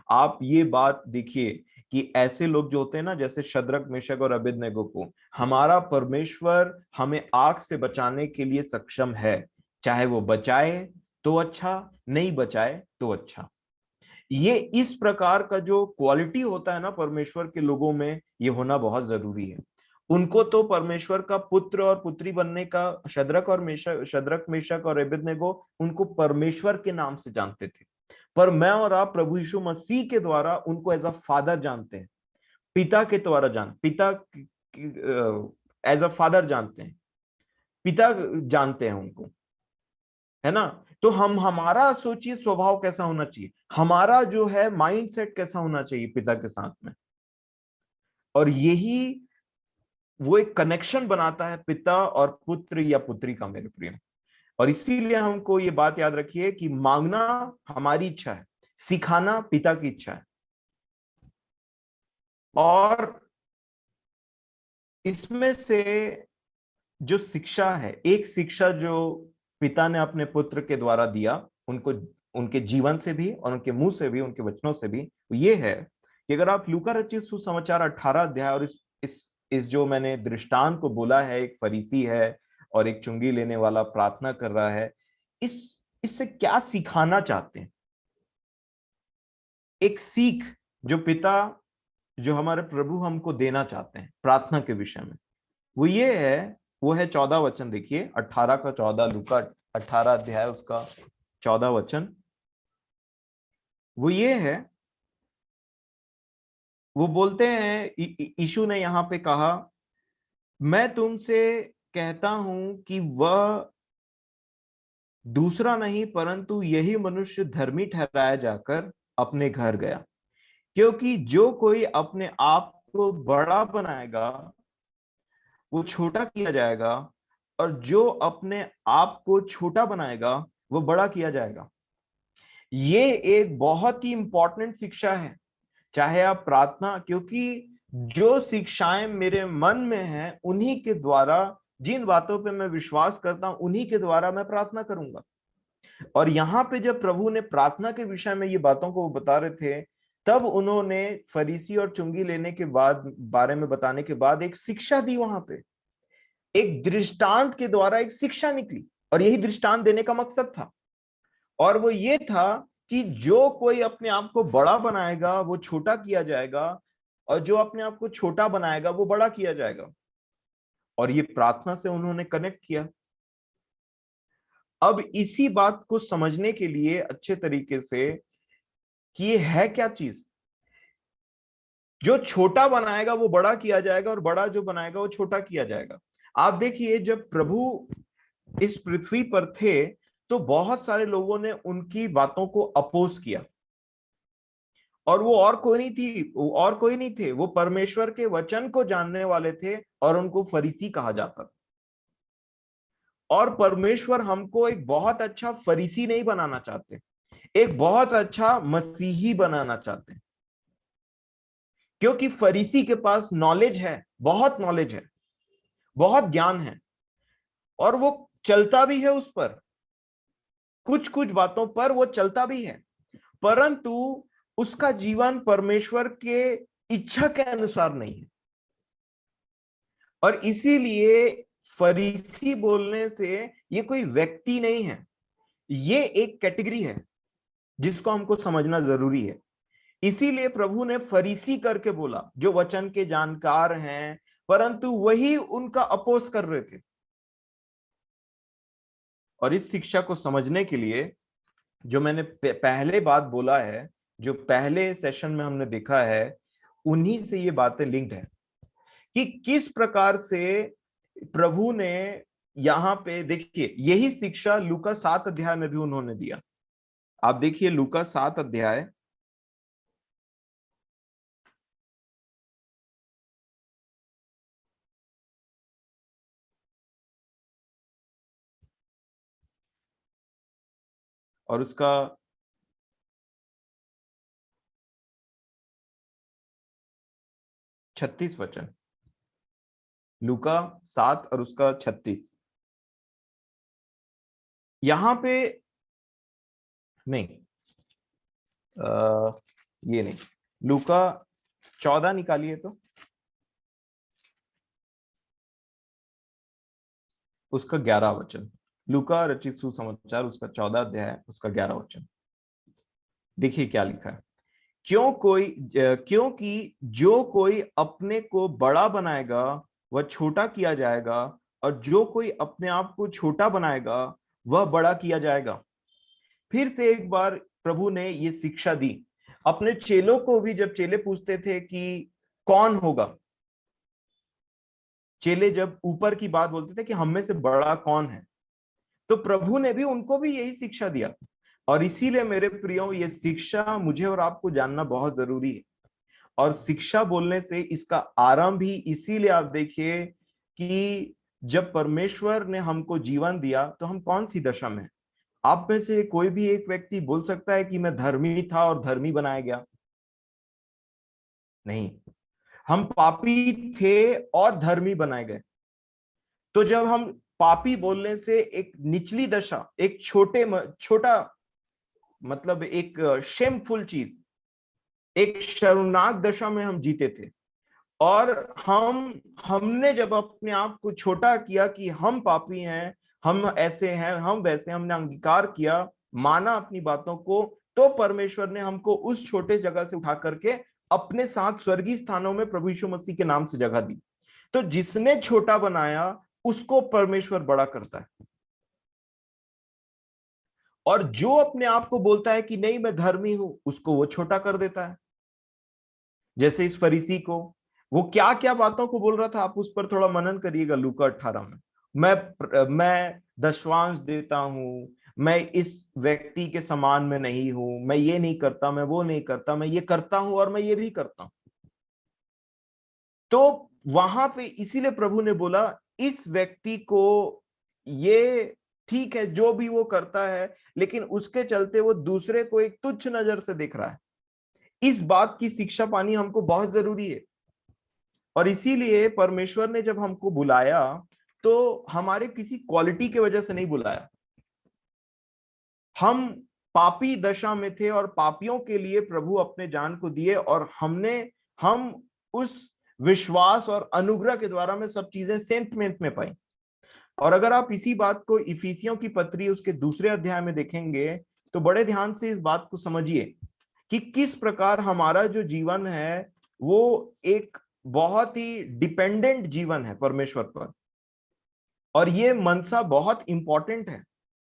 आप ये बात देखिए कि ऐसे लोग जो होते हैं ना, जैसे शद्रक, मेशक और अबेदनगो को हमारा परमेश्वर हमें आग से बचाने के लिए सक्षम है। चाहे वो बचाए तो अच्छा, नहीं बचाए तो अच्छा। ये इस प्रकार का जो क्वालिटी होता है ना परमेश्वर के लोगों में, ये होना बहुत जरूरी है। उनको तो परमेश्वर का पुत्र और पुत्री बनने का, शद्रक, मेशक और अबेदनगो उनको परमेश्वर के नाम से जानते थे। पर मैं और आप प्रभु यीशु मसीह के द्वारा उनको एज अ फादर जानते हैं, पिता के द्वारा पिता एज अ फादर जानते हैं, पिता जानते हैं उनको, है ना। तो हम, हमारा सोचिए स्वभाव कैसा होना चाहिए, हमारा जो है माइंड सेट कैसा होना चाहिए पिता के साथ में। और यही वो एक कनेक्शन बनाता है पिता और पुत्र या पुत्री का, मेरे प्रिय। और इसीलिए हमको ये बात याद रखिए कि मांगना हमारी इच्छा है, सिखाना पिता की इच्छा है। और इसमें से जो शिक्षा है, एक शिक्षा जो पिता ने अपने पुत्र के द्वारा दिया उनको, उनके जीवन से भी और उनके मुंह से भी, उनके वचनों से भी, ये है कि अगर आप लूका रचित सुसमाचार 18 अध्याय, और इस जो मैंने दृष्टांत को बोला है, एक फरीसी है और एक चुंगी लेने वाला प्रार्थना कर रहा है, इस इससे क्या सिखाना चाहते हैं? एक सीख जो पिता, जो हमारे प्रभु हमको देना चाहते हैं प्रार्थना के विषय में, वो ये है, वो है 14 वचन, देखिए 18 का 14, लूका 18 अध्याय उसका 14 वचन। वो ये है वो बोलते हैं, यीशु ने यहाँ पे कहा, मैं तुमसे कहता हूं कि वह दूसरा नहीं परंतु यही मनुष्य धर्मी ठहराया जाकर अपने घर गया, क्योंकि जो कोई अपने आप को बड़ा बनाएगा वो छोटा किया जाएगा, और जो अपने आप को छोटा बनाएगा वो बड़ा किया जाएगा। ये एक बहुत ही इंपॉर्टेंट शिक्षा है, चाहे आप प्रार्थना, क्योंकि जो शिक्षाएं मेरे मन में हैं उन्हीं के द्वारा, जिन बातों पे मैं विश्वास करता हूं उन्हीं के द्वारा मैं प्रार्थना करूंगा। और यहाँ पे जब प्रभु ने प्रार्थना के विषय में ये बातों को बता रहे थे, तब उन्होंने फरीसी और चुंगी लेने के बाद बारे में बताने के बाद एक शिक्षा दी। वहां पे एक दृष्टांत के द्वारा एक शिक्षा निकली, और यही दृष्टांत देने का मकसद था। और वो ये था कि जो कोई अपने आप को बड़ा बनाएगा वो छोटा किया जाएगा, और जो अपने आप को छोटा बनाएगा वो बड़ा किया जाएगा। और ये प्रार्थना से उन्होंने कनेक्ट किया। अब इसी बात को समझने के लिए अच्छे तरीके से कि ये है क्या चीज, जो छोटा बनाएगा वो बड़ा किया जाएगा, और बड़ा जो बनाएगा वो छोटा किया जाएगा। आप देखिए, जब प्रभु इस पृथ्वी पर थे तो बहुत सारे लोगों ने उनकी बातों को अपोज किया, और वो और कोई नहीं थे, वो परमेश्वर के वचन को जानने वाले थे, और उनको फरीसी कहा जाता। और परमेश्वर हमको एक बहुत अच्छा फरीसी नहीं बनाना चाहते, एक बहुत अच्छा मसीही बनाना चाहते हैं। क्योंकि फरीसी के पास नॉलेज है, बहुत नॉलेज है, बहुत ज्ञान है, और वो चलता भी है उस पर, कुछ कुछ बातों पर वो चलता भी है, परंतु उसका जीवन परमेश्वर के इच्छा के अनुसार नहीं है। और इसीलिए फरीसी बोलने से ये कोई व्यक्ति नहीं है, ये एक कैटेगरी है जिसको हमको समझना जरूरी है। इसीलिए प्रभु ने फरीसी करके बोला, जो वचन के जानकार हैं परंतु वही उनका अपोज कर रहे थे। और इस शिक्षा को समझने के लिए जो मैंने पहले बात बोला है, जो पहले सेशन में हमने देखा है, उन्हीं से ये बातें लिंक्ड है कि किस प्रकार से प्रभु ने यहां पे, देखिए यही शिक्षा लूका 7 अध्याय में भी उन्होंने दिया। आप देखिए लूका 7 अध्याय, और उसका 36 वचन, लूका 7 और उसका 36। यहां पे नहीं, ये नहीं, लूका 14 निकालिए तो उसका 11 वचन, लूका रचित सुसमाचार उसका 14 अध्याय उसका 11 वचन। देखिए क्या लिखा है, क्योंकि जो कोई अपने को बड़ा बनाएगा वह छोटा किया जाएगा, और जो कोई अपने आप को छोटा बनाएगा वह बड़ा किया जाएगा। फिर से एक बार प्रभु ने ये शिक्षा दी अपने चेलों को भी। जब चेले पूछते थे कि कौन होगा, चेले जब ऊपर की बात बोलते थे कि हम में से बड़ा कौन है, तो प्रभु ने भी उनको भी यही शिक्षा दिया। और इसीलिए मेरे प्रियो, ये शिक्षा मुझे और आपको जानना बहुत जरूरी है। और शिक्षा बोलने से इसका आरंभ ही, इसीलिए आप देखिए कि जब परमेश्वर ने हमको जीवन दिया तो हम कौन सी दशा में हैं? आप में से कोई भी एक व्यक्ति बोल सकता है कि मैं धर्मी था और धर्मी बनाया गया? नहीं, हम पापी थे और धर्मी बनाए गए। तो जब हम पापी बोलने से एक निचली दशा, एक छोटा मतलब एक शेमफुल चीज, एक शर्मनाक दशा में हम जीते थे। और हमने जब अपने आप को छोटा किया कि हम पापी हैं, हम ऐसे हैं, हम वैसे, हमने अंगीकार किया, माना अपनी बातों को, तो परमेश्वर ने हमको उस छोटे जगह से उठा करके अपने साथ स्वर्गीय स्थानों में प्रभु यीशु मसीह के नाम से जगह दी। तो जिसने छोटा बनाया उसको परमेश्वर बड़ा करता है। और जो अपने आप को बोलता है कि नहीं मैं धर्मी हूं, उसको वो छोटा कर देता है। जैसे इस फरीसी को, वो क्या क्या बातों को बोल रहा था, आप उस पर थोड़ा मनन करिएगा। लूका 18 में, मैं दशवांश देता हूं, मैं इस व्यक्ति के समान में नहीं हूं, मैं ये नहीं करता, मैं वो नहीं करता, मैं ये करता हूं और मैं ये भी करता हूं। तो वहां पे इसीलिए प्रभु ने बोला इस व्यक्ति को, ये ठीक है जो भी वो करता है, लेकिन उसके चलते वो दूसरे को एक तुच्छ नजर से देख रहा है। इस बात की शिक्षा पानी हमको बहुत जरूरी है। और इसीलिए परमेश्वर ने जब हमको बुलाया तो हमारे किसी क्वालिटी की वजह से नहीं बुलाया। हम पापी दशा में थे और पापियों के लिए प्रभु अपने जान को दिए, और हम उस विश्वास और अनुग्रह के द्वारा में सब चीजें सेंटमेंट में पाई। और अगर आप इसी बात को इफिसियों की पत्री उसके दूसरे अध्याय में देखेंगे तो बड़े ध्यान से इस बात को समझिए कि किस प्रकार हमारा जो जीवन है वो एक बहुत ही डिपेंडेंट जीवन है परमेश्वर पर। और ये मनसा बहुत इंपॉर्टेंट है।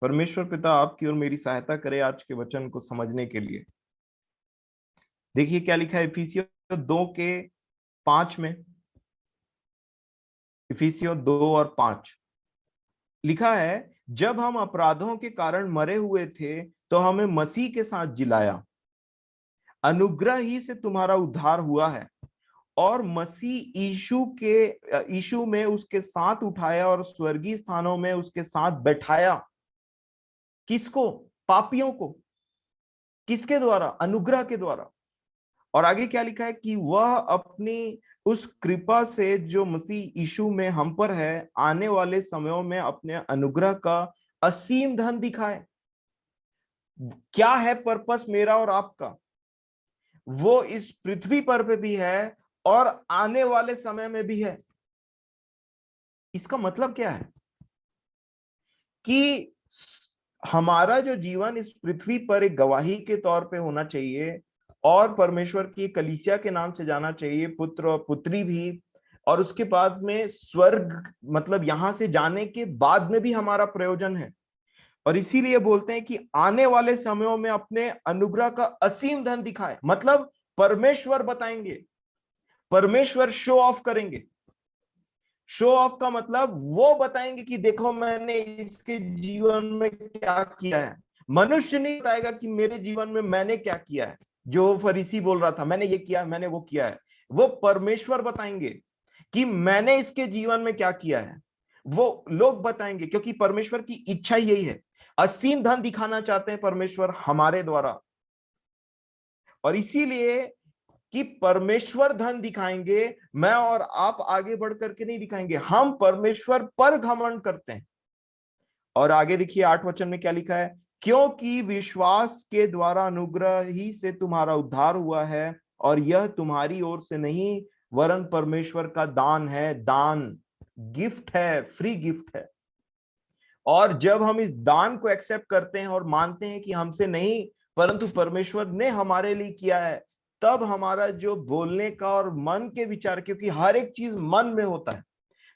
परमेश्वर पिता आपकी और मेरी सहायता करे आज के वचन को समझने के लिए। देखिए क्या लिखा है इफिसियों 2:5 में। इफिसियों 2:5 लिखा है, जब हम अपराधों के कारण मरे हुए थे तो हमें मसीह के साथ जिलाया, अनुग्रह ही से तुम्हारा उद्धार हुआ है, और मसीह यीशु में उसके साथ उठाया और स्वर्गीय स्थानों में उसके साथ बैठाया। किसको? पापियों को। किसके द्वारा? अनुग्रह के द्वारा। और आगे क्या लिखा है कि वह अपनी उस कृपा से जो मसीह यीशु में हम पर है, आने वाले समयों में अपने अनुग्रह का असीम धन दिखाए। क्या है पर्पस मेरा और आपका? वो इस पृथ्वी पर भी है और आने वाले समय में भी है। इसका मतलब क्या है कि हमारा जो जीवन इस पृथ्वी पर एक गवाही के तौर पे होना चाहिए, और परमेश्वर की कलीसिया के नाम से जाना चाहिए, पुत्र और पुत्री भी। और उसके बाद में स्वर्ग, मतलब यहां से जाने के बाद में भी हमारा प्रयोजन है। और इसीलिए बोलते हैं कि आने वाले समयों में अपने अनुग्रह का असीम धन दिखाए, मतलब परमेश्वर बताएंगे, परमेश्वर शो ऑफ करेंगे। शो ऑफ का मतलब वो बताएंगे कि देखो मैंने इसके जीवन में क्या किया है। मनुष्य नहीं बताएगा कि मेरे जीवन में मैंने क्या किया है, जो फरीसी बोल रहा था मैंने ये किया, मैंने वो किया है। वो परमेश्वर बताएंगे कि मैंने इसके जीवन में क्या किया है। वो लोग बताएंगे, क्योंकि परमेश्वर की इच्छा यही है। असीम धन दिखाना चाहते हैं परमेश्वर हमारे द्वारा। और इसीलिए कि परमेश्वर धन दिखाएंगे, मैं और आप आगे बढ़ करके नहीं दिखाएंगे। हम परमेश्वर पर घमंड करते हैं। और आगे देखिए 8 वचन में क्या लिखा है, क्योंकि विश्वास के द्वारा अनुग्रह ही से तुम्हारा उद्धार हुआ है, और यह तुम्हारी ओर से नहीं वरन परमेश्वर का दान है। दान गिफ्ट है, फ्री गिफ्ट है। और जब हम इस दान को एक्सेप्ट करते हैं और मानते हैं कि हमसे नहीं परंतु परमेश्वर ने हमारे लिए किया है, तब हमारा जो बोलने का और मन के विचार, क्योंकि हर एक चीज मन में होता है,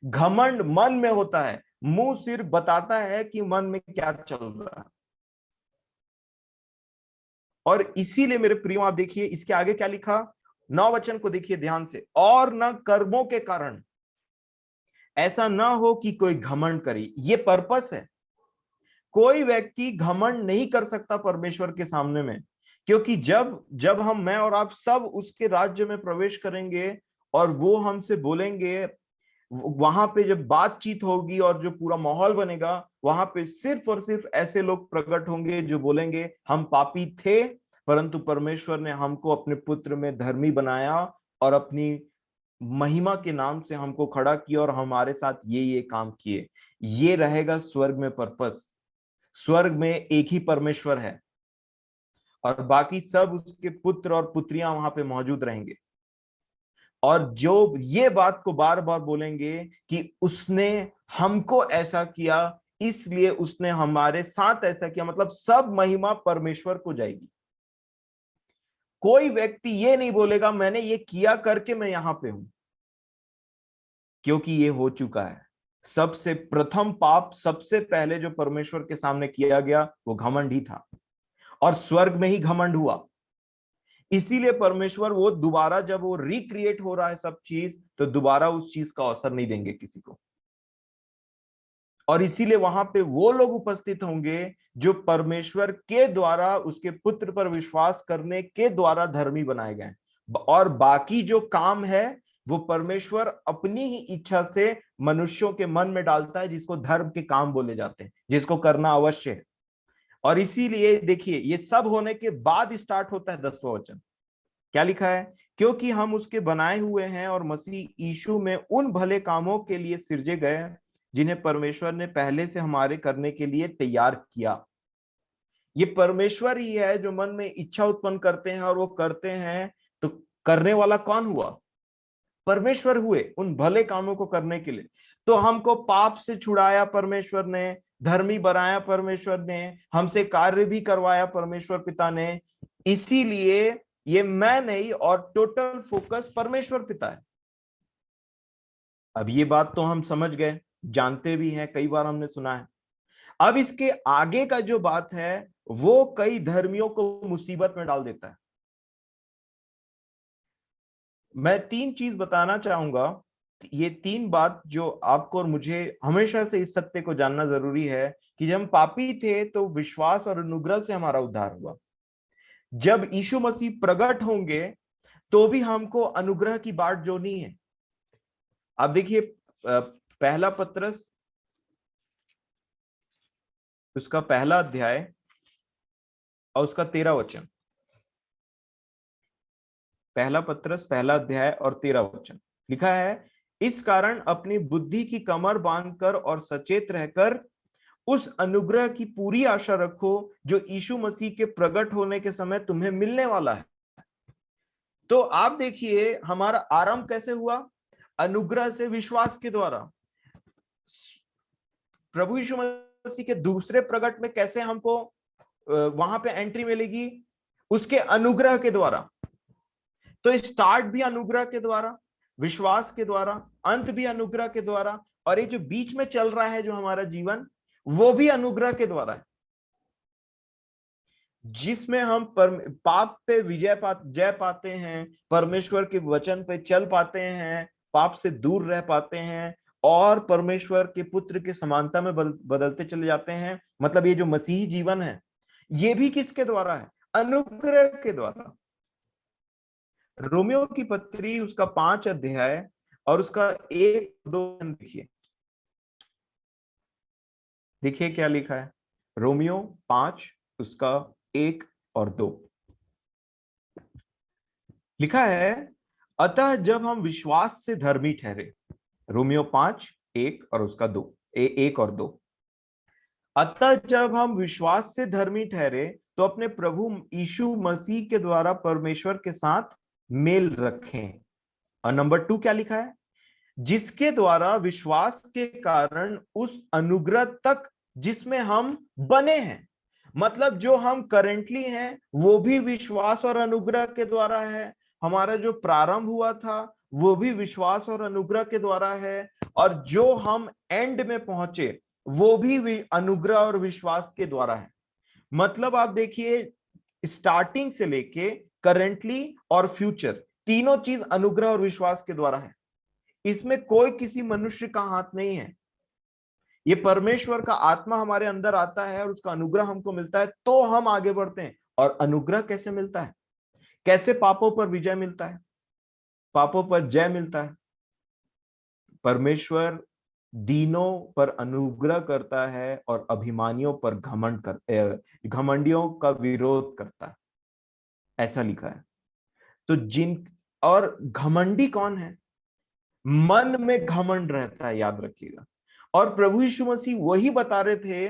घमंड मन में होता है, मुंह सिर्फ बताता है कि मन में क्या चल रहा है। और इसीलिए मेरे प्रियो आप देखिए इसके आगे क्या लिखा, 9 वचन को देखिए ध्यान से, और न कर्मों के कारण ऐसा ना हो कि कोई घमंड करे। ये पर्पस है। कोई व्यक्ति घमंड नहीं कर सकता परमेश्वर के सामने में, क्योंकि जब जब मैं और आप सब उसके राज्य में प्रवेश करेंगे और वो हमसे बोलेंगे, वहां पे जब बातचीत होगी और जो पूरा माहौल बनेगा, वहां पे सिर्फ और सिर्फ ऐसे लोग प्रकट होंगे जो बोलेंगे हम पापी थे परंतु परमेश्वर ने हमको अपने पुत्र में धर्मी बनाया और अपनी महिमा के नाम से हमको खड़ा किया और हमारे साथ ये काम किए। ये रहेगा स्वर्ग में पर्पस। स्वर्ग में एक ही परमेश्वर है और बाकी सब उसके पुत्र और पुत्रियां वहां पे मौजूद रहेंगे। और जो ये बात को बार बार बोलेंगे कि उसने हमको ऐसा किया, इसलिए उसने हमारे साथ ऐसा किया, मतलब सब महिमा परमेश्वर को जाएगी। कोई व्यक्ति ये नहीं बोलेगा मैंने ये किया करके मैं यहां पे हूं, क्योंकि ये हो चुका है। सबसे प्रथम पाप सबसे पहले जो परमेश्वर के सामने किया गया वो घमंड ही था, और स्वर्ग में ही घमंड हुआ। इसीलिए परमेश्वर वो दोबारा जब वो रिक्रिएट हो रहा है सब चीज, तो दोबारा उस चीज का अवसर नहीं देंगे किसी को। और इसीलिए वहां पे वो लोग उपस्थित होंगे जो परमेश्वर के द्वारा उसके पुत्र पर विश्वास करने के द्वारा धर्मी बनाए गए, और बाकी जो काम है वो परमेश्वर अपनी ही इच्छा से मनुष्यों के मन में डालता है, जिसको धर्म के काम बोले जाते हैं, जिसको करना अवश्य है। और इसीलिए देखिए ये सब होने के बाद स्टार्ट होता है 10वां वचन। क्या लिखा है? क्योंकि हम उसके बनाए हुए हैं और मसीह यीशु में उन भले कामों के लिए सृजे गए जिन्हें परमेश्वर ने पहले से हमारे करने के लिए तैयार किया। ये परमेश्वर ही है जो मन में इच्छा उत्पन्न करते हैं और वो करते हैं। तो करने वाला कौन हुआ? परमेश्वर हुए उन भले कामों को करने के लिए। तो हमको पाप से छुड़ाया परमेश्वर ने, धर्मी बनाया परमेश्वर ने, हमसे कार्य भी करवाया परमेश्वर पिता ने। इसीलिए ये मैं नहीं, और टोटल फोकस परमेश्वर पिता है। अब ये बात तो हम समझ गए, जानते भी हैं, कई बार हमने सुना है। अब इसके आगे का जो बात है वो कई धर्मियों को मुसीबत में डाल देता है। मैं 3 चीज बताना चाहूंगा। ये 3 बात जो आपको और मुझे हमेशा से इस सत्य को जानना जरूरी है कि जब हम पापी थे तो विश्वास और अनुग्रह से हमारा उद्धार हुआ। जब यीशु मसीह प्रकट होंगे तो भी हमको अनुग्रह की बाट जोनी है। अब देखिए पहला पत्रस उसका पहला अध्याय और उसका 13 वचन। पहला पत्रस पहला अध्याय और 13 वचन लिखा है, इस कारण अपनी बुद्धि की कमर बांधकर और सचेत रहकर उस अनुग्रह की पूरी आशा रखो जो यीशु मसीह के प्रकट होने के समय तुम्हें मिलने वाला है। तो आप देखिए हमारा आरंभ कैसे हुआ? अनुग्रह से, विश्वास के द्वारा। प्रभु यीशु मसीह के दूसरे प्रकट में कैसे हमको वहां पे एंट्री मिलेगी? उसके अनुग्रह के द्वारा। तो स्टार्ट भी अनुग्रह के द्वारा, विश्वास के द्वारा, अंत भी अनुग्रह के द्वारा, और ये जो बीच में चल रहा है जो हमारा जीवन, वो भी अनुग्रह के द्वारा है, जिसमें हम पाप पे जय पाते हैं, परमेश्वर के वचन पे चल पाते हैं, पाप से दूर रह पाते हैं और परमेश्वर के पुत्र के समानता में बदलते चले जाते हैं। मतलब ये जो मसीही जीवन है ये भी किसके द्वारा है? अनुग्रह के द्वारा। रोमियो की पत्री उसका 5 अध्याय और उसका 1-2 देखिए। देखिए क्या लिखा है, रोमियो 5 उसका 1 और 2 लिखा है, अतः जब हम विश्वास से धर्मी ठहरे। रोमियो 5 1 और उसका 2 1 और 2। अतः जब हम विश्वास से धर्मी ठहरे तो अपने प्रभु यीशु मसीह के द्वारा परमेश्वर के साथ मेल रखें। और नंबर 2 क्या लिखा है, जिसके द्वारा विश्वास के कारण उस अनुग्रह तक जिसमें हम बने हैं। मतलब जो हम करेंटली हैं वो भी विश्वास और अनुग्रह के द्वारा है। हमारा जो प्रारंभ हुआ था वो भी विश्वास और अनुग्रह के द्वारा है, और जो हम एंड में पहुंचे वो भी अनुग्रह और विश्वास के द्वारा है। मतलब आप देखिए स्टार्टिंग से लेके करेंटली और फ्यूचर, तीनों चीज अनुग्रह और विश्वास के द्वारा है। इसमें कोई किसी मनुष्य का हाथ नहीं है। ये परमेश्वर का आत्मा हमारे अंदर आता है और उसका अनुग्रह हमको मिलता है तो हम आगे बढ़ते हैं। और अनुग्रह कैसे मिलता है? कैसे पापों पर विजय मिलता है, पापों पर जय मिलता है? परमेश्वर दीनों पर अनुग्रह करता है और अभिमानियों पर घमंडियों का विरोध करता है, ऐसा लिखा है। तो और घमंडी कौन है? मन में घमंड रहता है, याद रखिएगा। और प्रभु यीशु मसीह वही बता रहे थे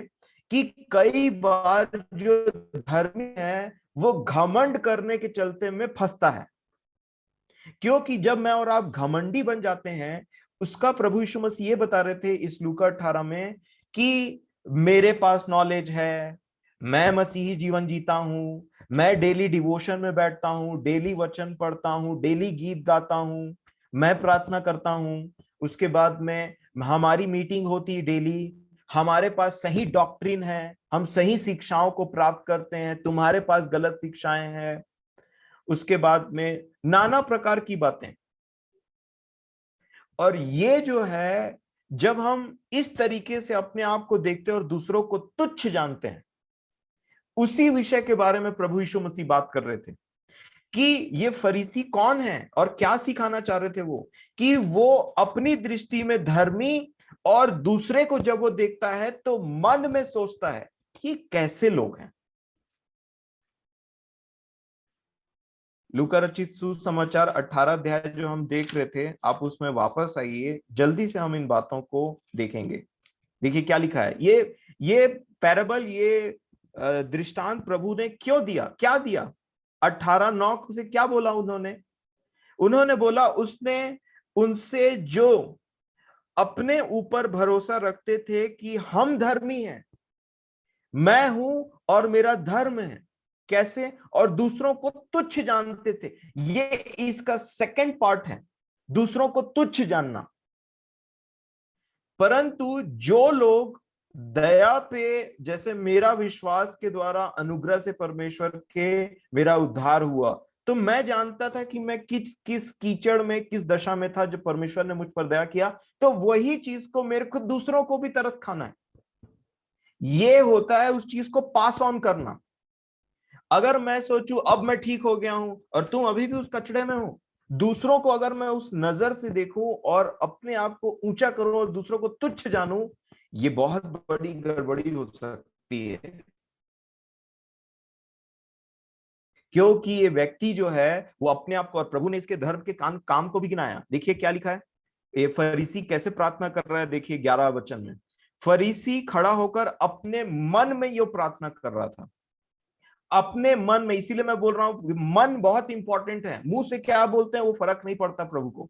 कि कई बार जो धर्मी है वो घमंड करने के चलते में फंसता है। क्योंकि जब मैं और आप घमंडी बन जाते हैं, उसका प्रभु यीशु मसीह ये बता रहे थे इस लूका 18 में कि मेरे पास नॉलेज है, मैं मसीही जीवन जीता हूं, मैं डेली डिवोशन में बैठता हूं, डेली वचन पढ़ता हूं, डेली गीत गाता हूं, मैं प्रार्थना करता हूं, उसके बाद में हमारी मीटिंग होती है डेली, हमारे पास सही डॉक्ट्रिन है, हम सही शिक्षाओं को प्राप्त करते हैं, तुम्हारे पास गलत शिक्षाएं हैं। उसके बाद में नाना प्रकार की बातें। और ये जो है, जब हम इस तरीके से अपने आप को देखते हैं और दूसरों को तुच्छ जानते हैं, उसी विषय के बारे में प्रभु यीशु मसीह बात कर रहे थे कि ये फरीसी कौन है और क्या सिखाना चाह रहे थे वो, कि वो अपनी दृष्टि में धर्मी, और दूसरे को जब वो देखता है तो मन में सोचता है कि कैसे लोग हैं। लूका रचित सुसमाचार 18 अध्याय जो हम देख रहे थे, आप उसमें वापस आइए, जल्दी से हम इन बातों को देखेंगे। देखिए क्या लिखा है। ये पैराबल, ये दृष्टांत प्रभु ने क्यों दिया, क्या दिया। 18:9 से क्या बोला उन्होंने। उन्होंने बोला, उसने उनसे जो अपने ऊपर भरोसा रखते थे कि हम धर्मी हैं, मैं हूं और मेरा धर्म है, कैसे, और दूसरों को तुच्छ जानते थे। ये इसका सेकंड पार्ट है, दूसरों को तुच्छ जानना। परंतु जो लोग दया पे, जैसे मेरा विश्वास के द्वारा अनुग्रह से परमेश्वर के मेरा उद्धार हुआ, तो मैं जानता था कि मैं किस किस कीचड़ में, किस दशा में था, जो परमेश्वर ने मुझ पर दया किया, तो वही चीज को मेरे को दूसरों को भी तरस खाना है। ये होता है उस चीज को पास ऑन करना। अगर मैं सोचूं अब मैं ठीक हो गया हूं और तुम अभी भी उस कचड़े में हो, दूसरों को अगर मैं उस नजर से देखूं और अपने आप को ऊंचा करूं और दूसरों को तुच्छ जानूं, ये बहुत बड़ी गड़बड़ी हो सकती है। क्योंकि ये व्यक्ति जो है वो अपने आप को, और प्रभु ने इसके धर्म के काम को भी गिनाया। देखिए क्या लिखा है, ये फरीसी कैसे प्रार्थना कर रहा है। देखिए 11 वचन में, फरीसी खड़ा होकर अपने मन में ये प्रार्थना कर रहा था, अपने मन में। इसीलिए मैं बोल रहा हूं मन बहुत इंपॉर्टेंट है। मुंह से क्या बोलते हैं वो फर्क नहीं पड़ता प्रभु को,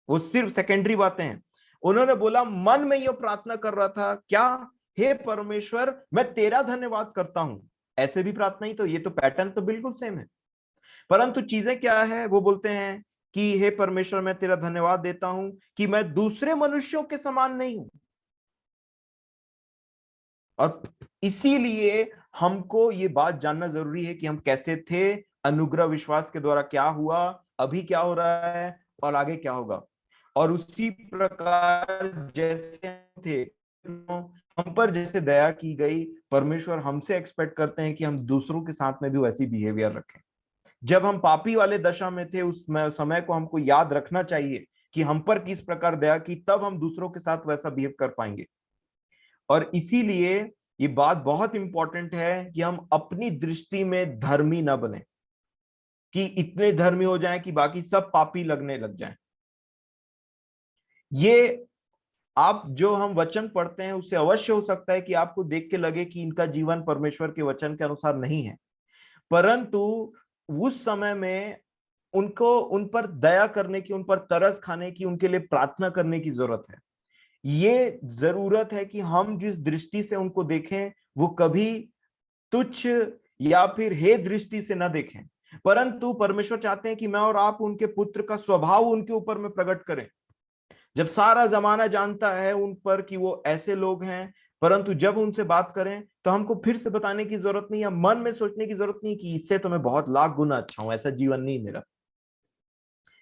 वो सिर्फ सेकेंडरी बातें हैं। उन्होंने बोला, मन में ये प्रार्थना कर रहा था क्या, हे परमेश्वर मैं तेरा धन्यवाद करता हूं। ऐसे भी प्रार्थना ही, तो ये तो पैटर्न तो बिल्कुल सेम है। परंतु चीजें क्या है, वो बोलते हैं कि हे परमेश्वर मैं तेरा धन्यवाद देता हूं कि मैं दूसरे मनुष्यों के समान नहीं हूं। और इसीलिए हमको ये बात जानना जरूरी है कि हम कैसे थे, अनुग्रह विश्वास के द्वारा क्या हुआ, अभी क्या हो रहा है और आगे क्या होगा। और उसी प्रकार जैसे हम थे, हम पर जैसे दया की गई, परमेश्वर हमसे एक्सपेक्ट करते हैं कि हम दूसरों के साथ में भी वैसी बिहेवियर रखें। जब हम पापी वाले दशा में थे, उस समय को हमको याद रखना चाहिए कि हम पर किस प्रकार दया की, तब हम दूसरों के साथ वैसा बिहेव कर पाएंगे। और इसीलिए ये बात बहुत इंपॉर्टेंट है कि हम अपनी दृष्टि में धर्मी ना बने, कि इतने धर्मी हो जाएं कि बाकी सब पापी लगने लग जाएं। ये आप जो हम वचन पढ़ते हैं उससे अवश्य हो सकता है कि आपको देख के लगे कि इनका जीवन परमेश्वर के वचन के अनुसार नहीं है, परंतु उस समय में उनको, उन पर दया करने की, उन पर तरस खाने की, उनके लिए प्रार्थना करने की जरूरत है। ये जरूरत है कि हम जिस दृष्टि से उनको देखें वो कभी तुच्छ या फिर हे दृष्टि से न देखें, परंतु परमेश्वर चाहते हैं कि मैं और आप उनके पुत्र का स्वभाव उनके ऊपर में प्रकट करें। जब सारा जमाना जानता है उन पर कि वो ऐसे लोग हैं, परंतु जब उनसे बात करें तो हमको फिर से बताने की जरूरत नहीं है, मन में सोचने की जरूरत नहीं कि इससे तो मैं बहुत लाख गुना अच्छा हूं, ऐसा जीवन नहीं मेरा।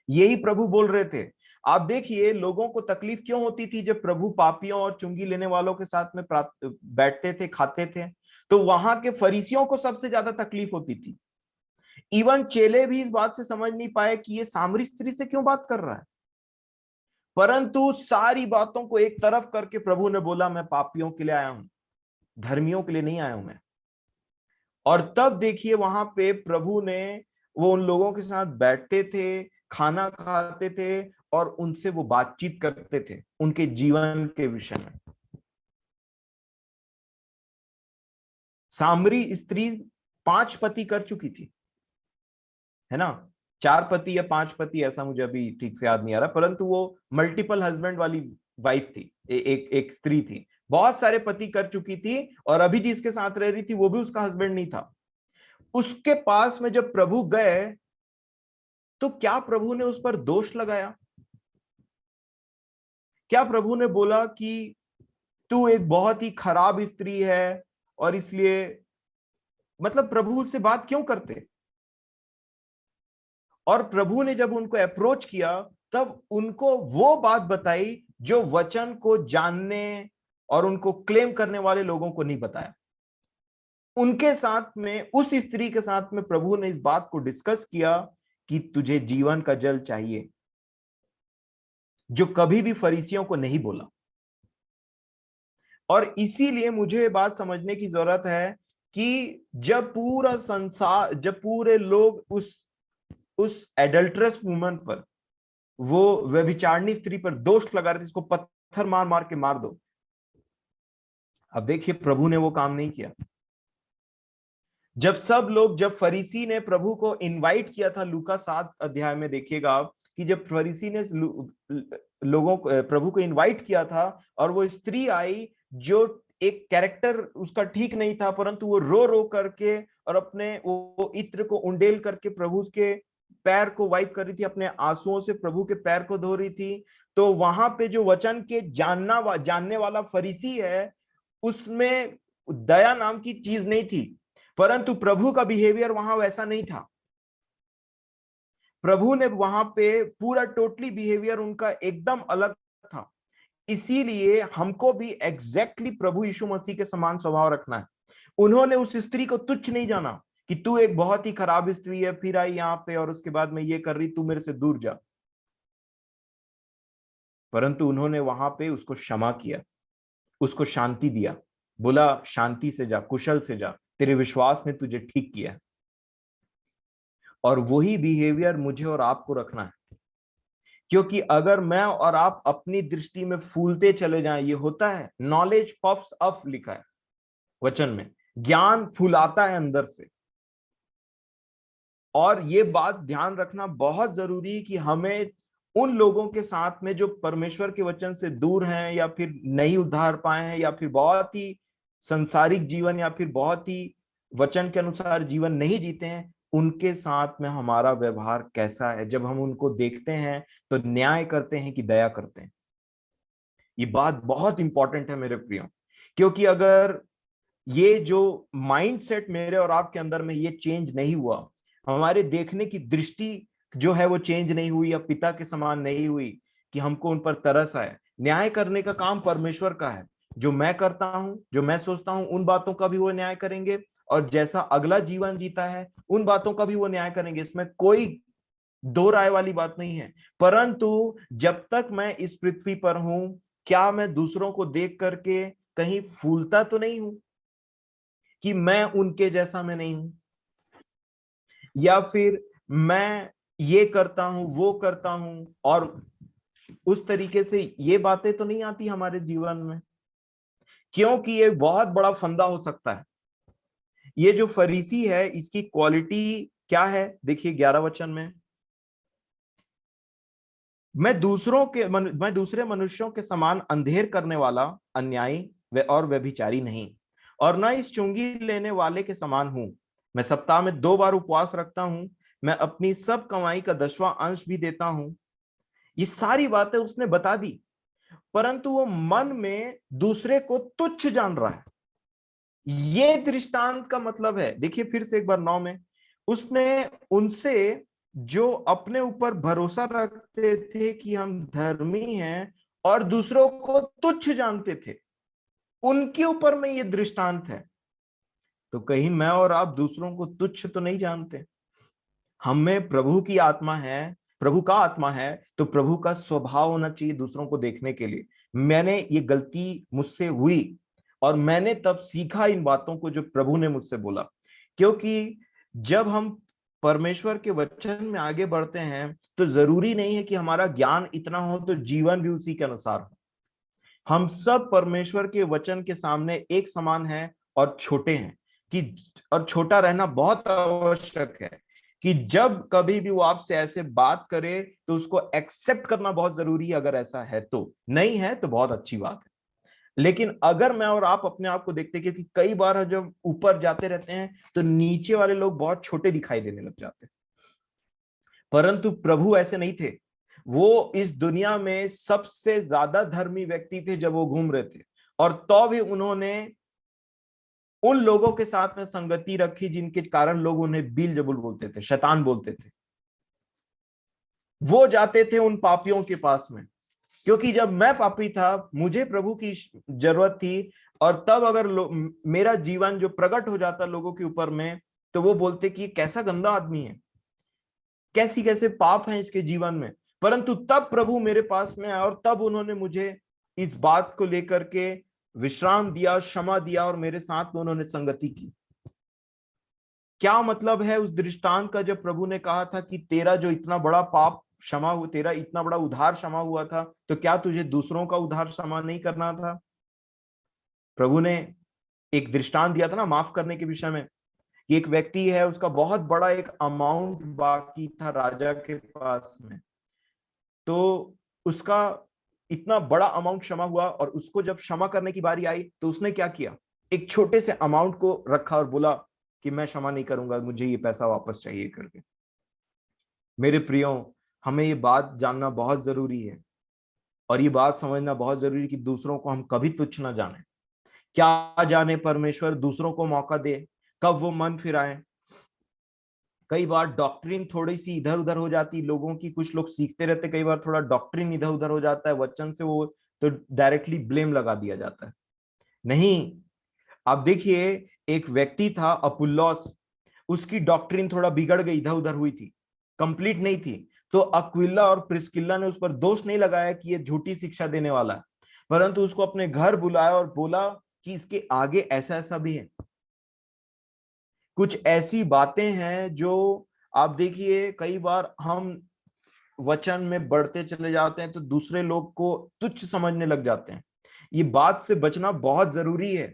यही प्रभु बोल रहे थे। आप देखिए लोगों को तकलीफ क्यों होती थी जब प्रभु पापियों और चुंगी लेने वालों के साथ में बैठते थे, खाते थे, तो वहां के फरीसियों को सबसे ज्यादा तकलीफ होती थी। इवन चेले भी इस बात से समझ नहीं पाए कि ये सामरी स्त्री से क्यों बात कर रहा है, परंतु सारी बातों को एक तरफ करके प्रभु ने बोला, मैं पापियों के लिए आया हूं, धर्मियों के लिए नहीं आया हूं मैं। और तब देखिए वहां पे प्रभु ने, वो उन लोगों के साथ बैठते थे, खाना खाते थे और उनसे वो बातचीत करते थे उनके जीवन के विषय में। सामरी स्त्री 5 पति कर चुकी थी, है ना। 4 पति या 5 पति, ऐसा मुझे अभी ठीक से याद नहीं आ रहा, परंतु वो मल्टीपल हस्बैंड वाली वाइफ थी, एक स्त्री थी, बहुत सारे पति कर चुकी थी, और अभी जिसके साथ रह रही थी वो भी उसका हस्बैंड नहीं था। उसके पास में जब प्रभु गए तो क्या प्रभु ने उस पर दोष लगाया, क्या प्रभु ने बोला कि तू एक बहुत ही खराब स्त्री है और इसलिए, मतलब प्रभु से बात क्यों करते। और प्रभु ने जब उनको अप्रोच किया तब उनको वो बात बताई जो वचन को जानने और उनको क्लेम करने वाले लोगों को नहीं बताया। उनके साथ में, उस स्त्री के साथ में प्रभु ने इस बात को डिस्कस किया कि तुझे जीवन का जल चाहिए, जो कभी भी फरीसियों को नहीं बोला। और इसीलिए मुझे ये बात समझने की जरूरत है कि जब पूरा संसार, जब पूरे लोग उस एडल्ट्रस वुमन पर, वो व्यभिचारिणी स्त्री पर दोष लगा रहे थे, इसको पत्थर मार मार के मार दो। अब देखिए प्रभु ने वो काम नहीं किया। जब फरीसी ने प्रभु को इनवाइट किया था, लूका 7 अध्याय में देखिएगा आप कि जब फरीसी ने लोगों को, प्रभु को इनवाइट किया था और वो स्त्री आई जो एक कैरेक्टर उसका ठीक नहीं था, परंतु वो रो रो करके और अपने वो इत्र को उंडेल करके प्रभु के पैर को वाइप कर रही थी, अपने आंसुओं से प्रभु के पैर को धो रही थी। तो वहां पे जो वचन के जानने वाला फरीसी है, उसमें दया नाम की चीज नहीं थी। परंतु प्रभु का बिहेवियर वहां वैसा नहीं था। प्रभु ने वहां पे पूरा टोटली बिहेवियर उनका एकदम अलग था। इसीलिए हमको भी एग्जैक्टली प्रभु यीशु मसीह के समान स्वभाव रखना है। उन्होंने उस स्त्री को तुच्छ नहीं जाना कि तू एक बहुत ही खराब स्त्री है, फिर आई यहाँ पे और उसके बाद में ये कर रही, तू मेरे से दूर जा। परंतु उन्होंने वहां पे उसको क्षमा किया, उसको शांति दिया, बोला शांति से जा, कुशल से जा, तेरे विश्वास ने तुझे ठीक किया। और वही बिहेवियर मुझे और आपको रखना है। क्योंकि अगर मैं और आप अपनी दृष्टि में फूलते चले जाएं, ये होता है, नॉलेज पफ्स अप लिखा है वचन में, ज्ञान फुलाता है अंदर से। और ये बात ध्यान रखना बहुत जरूरी है कि हमें उन लोगों के साथ में जो परमेश्वर के वचन से दूर हैं, या फिर नहीं उद्धार पाए हैं, या फिर बहुत ही संसारिक जीवन, या फिर बहुत ही वचन के अनुसार जीवन नहीं जीते हैं, उनके साथ में हमारा व्यवहार कैसा है। जब हम उनको देखते हैं तो न्याय करते हैं कि दया करते हैं। ये बात बहुत इंपॉर्टेंट है मेरे प्रियो, क्योंकि अगर ये जो माइंडसेट मेरे और आपके अंदर में ये चेंज नहीं हुआ, हमारे देखने की दृष्टि जो है वो चेंज नहीं हुई, या पिता के समान नहीं हुई कि हमको उन पर तरस आए। न्याय करने का काम परमेश्वर का है। जो मैं करता हूं, जो मैं सोचता हूं, उन बातों का भी वो न्याय करेंगे, और जैसा अगला जीवन जीता है उन बातों का भी वो न्याय करेंगे। इसमें कोई दो राय वाली बात नहीं है। परंतु जब तक मैं इस पृथ्वी पर हूं, क्या मैं दूसरों को देख करके कहीं फूलता तो नहीं हूं कि मैं उनके जैसा मैं नहीं हूं, या फिर मैं ये करता हूं वो करता हूं, और उस तरीके से ये बातें तो नहीं आती हमारे जीवन में। क्योंकि ये बहुत बड़ा फंदा हो सकता है। ये जो फरीसी है, इसकी क्वालिटी क्या है देखिए 11 वचन में, मैं दूसरे मनुष्यों के समान अंधेर करने वाला, अन्यायी और व्यभिचारी नहीं, और न इस चुंगी लेने वाले के समान हूं। मैं सप्ताह में 2 बार उपवास रखता हूं, मैं अपनी सब कमाई का 10वां अंश भी देता हूं। ये सारी बातें उसने बता दी, परंतु वो मन में दूसरे को तुच्छ जान रहा है। ये दृष्टांत का मतलब है, देखिए फिर से एक बार 9 में, उसने उनसे जो अपने ऊपर भरोसा रखते थे कि हम धर्मी हैं और दूसरों को तुच्छ जानते थे, उनके ऊपर में ये दृष्टांत है। तो कहीं मैं और आप दूसरों को तुच्छ तो नहीं जानते? हमें प्रभु की आत्मा है, प्रभु का आत्मा है, तो प्रभु का स्वभाव होना चाहिए दूसरों को देखने के लिए। मैंने ये गलती मुझसे हुई और मैंने तब सीखा इन बातों को जो प्रभु ने मुझसे बोला। क्योंकि जब हम परमेश्वर के वचन में आगे बढ़ते हैं तो जरूरी नहीं है कि हमारा ज्ञान इतना हो तो जीवन भी उसी के अनुसार हो। हम सब परमेश्वर के वचन के सामने एक समान हैं और छोटे हैं, कि और छोटा रहना बहुत आवश्यक है कि जब कभी भी वो आपसे ऐसे बात करे तो उसको एक्सेप्ट करना बहुत जरूरी है। अगर ऐसा है तो, नहीं है तो बहुत अच्छी बात है। लेकिन अगर मैं और आप अपने आप को देखते हैं, क्योंकि कई बार जब ऊपर जाते रहते हैं तो नीचे वाले लोग बहुत छोटे दिखाई देने लग जाते हैं। परंतु प्रभु ऐसे नहीं थे। वो इस दुनिया में सबसे ज्यादा धर्मी व्यक्ति थे जब वो घूम रहे थे, और तो भी उन्होंने उन लोगों के साथ में संगति रखी जिनके कारण लोग उन्हें बीलजेबुल बोलते थे, शैतान बोलते थे। वो जाते थे उन पापियों के पास में, क्योंकि जब मैं पापी था, मुझे प्रभु की जरूरत थी। और तब अगर मेरा जीवन जो प्रकट हो जाता लोगों के ऊपर में, तो वो बोलते कि कैसा गंदा आदमी है, कैसी कैसे पाप हैं इसके जीवन में। परंतु तब प्रभु मेरे पास में आया और तब उन्होंने मुझे इस बात को लेकर के विश्राम दिया, क्षमा दिया, और मेरे साथ में उन्होंने संगति की। क्या मतलब है उस दृष्टांत का, जब प्रभु ने कहा था कि तेरा जो इतना बड़ा पाप क्षमा हुआ, तेरा इतना बड़ा उद्धार क्षमा हुआ था, तो क्या तुझे दूसरों का उद्धार क्षमा नहीं करना था? प्रभु ने एक दृष्टांत दिया था ना माफ करने के विषय में, कि एक व्यक्ति है, उसका बहुत बड़ा एक अमाउंट बाकी था राजा के पास में। तो उसका इतना बड़ा अमाउंट क्षमा हुआ, और उसको जब क्षमा करने की बारी आई तो उसने क्या किया, एक छोटे से अमाउंट को रखा और बोला कि मैं क्षमा नहीं करूंगा, मुझे ये पैसा वापस चाहिए करके। मेरे प्रियो, हमें ये बात जानना बहुत जरूरी है, और ये बात समझना बहुत जरूरी है कि दूसरों को हम कभी तुच्छ ना जाने। क्या जाने परमेश्वर दूसरों को मौका दे, कब वो मन फिराए। कई बार डॉक्ट्रिन थोड़ी सी इधर उधर हो जाती लोगों की, कुछ लोग सीखते रहते, कई बार थोड़ा डॉक्ट्रिन इधर उधर हो जाता है वचन से, वो तो डायरेक्टली ब्लेम लगा दिया जाता है। नहीं, आप देखिए, एक व्यक्ति था अपुल्लोस, उसकी डॉक्ट्रिन थोड़ा बिगड़ गई, इधर उधर हुई थी, कंप्लीट नहीं थी। तो अक्विला और प्रिस्किल्ला ने उस पर दोष नहीं लगाया कि ये झूठी शिक्षा देने वाला है, परंतु उसको अपने घर बुलाया और बोला कि इसके आगे ऐसा ऐसा भी है। कुछ ऐसी बातें हैं जो, आप देखिए, कई बार हम वचन में बढ़ते चले जाते हैं तो दूसरे लोग को तुच्छ समझने लग जाते हैं। ये बात से बचना बहुत जरूरी है।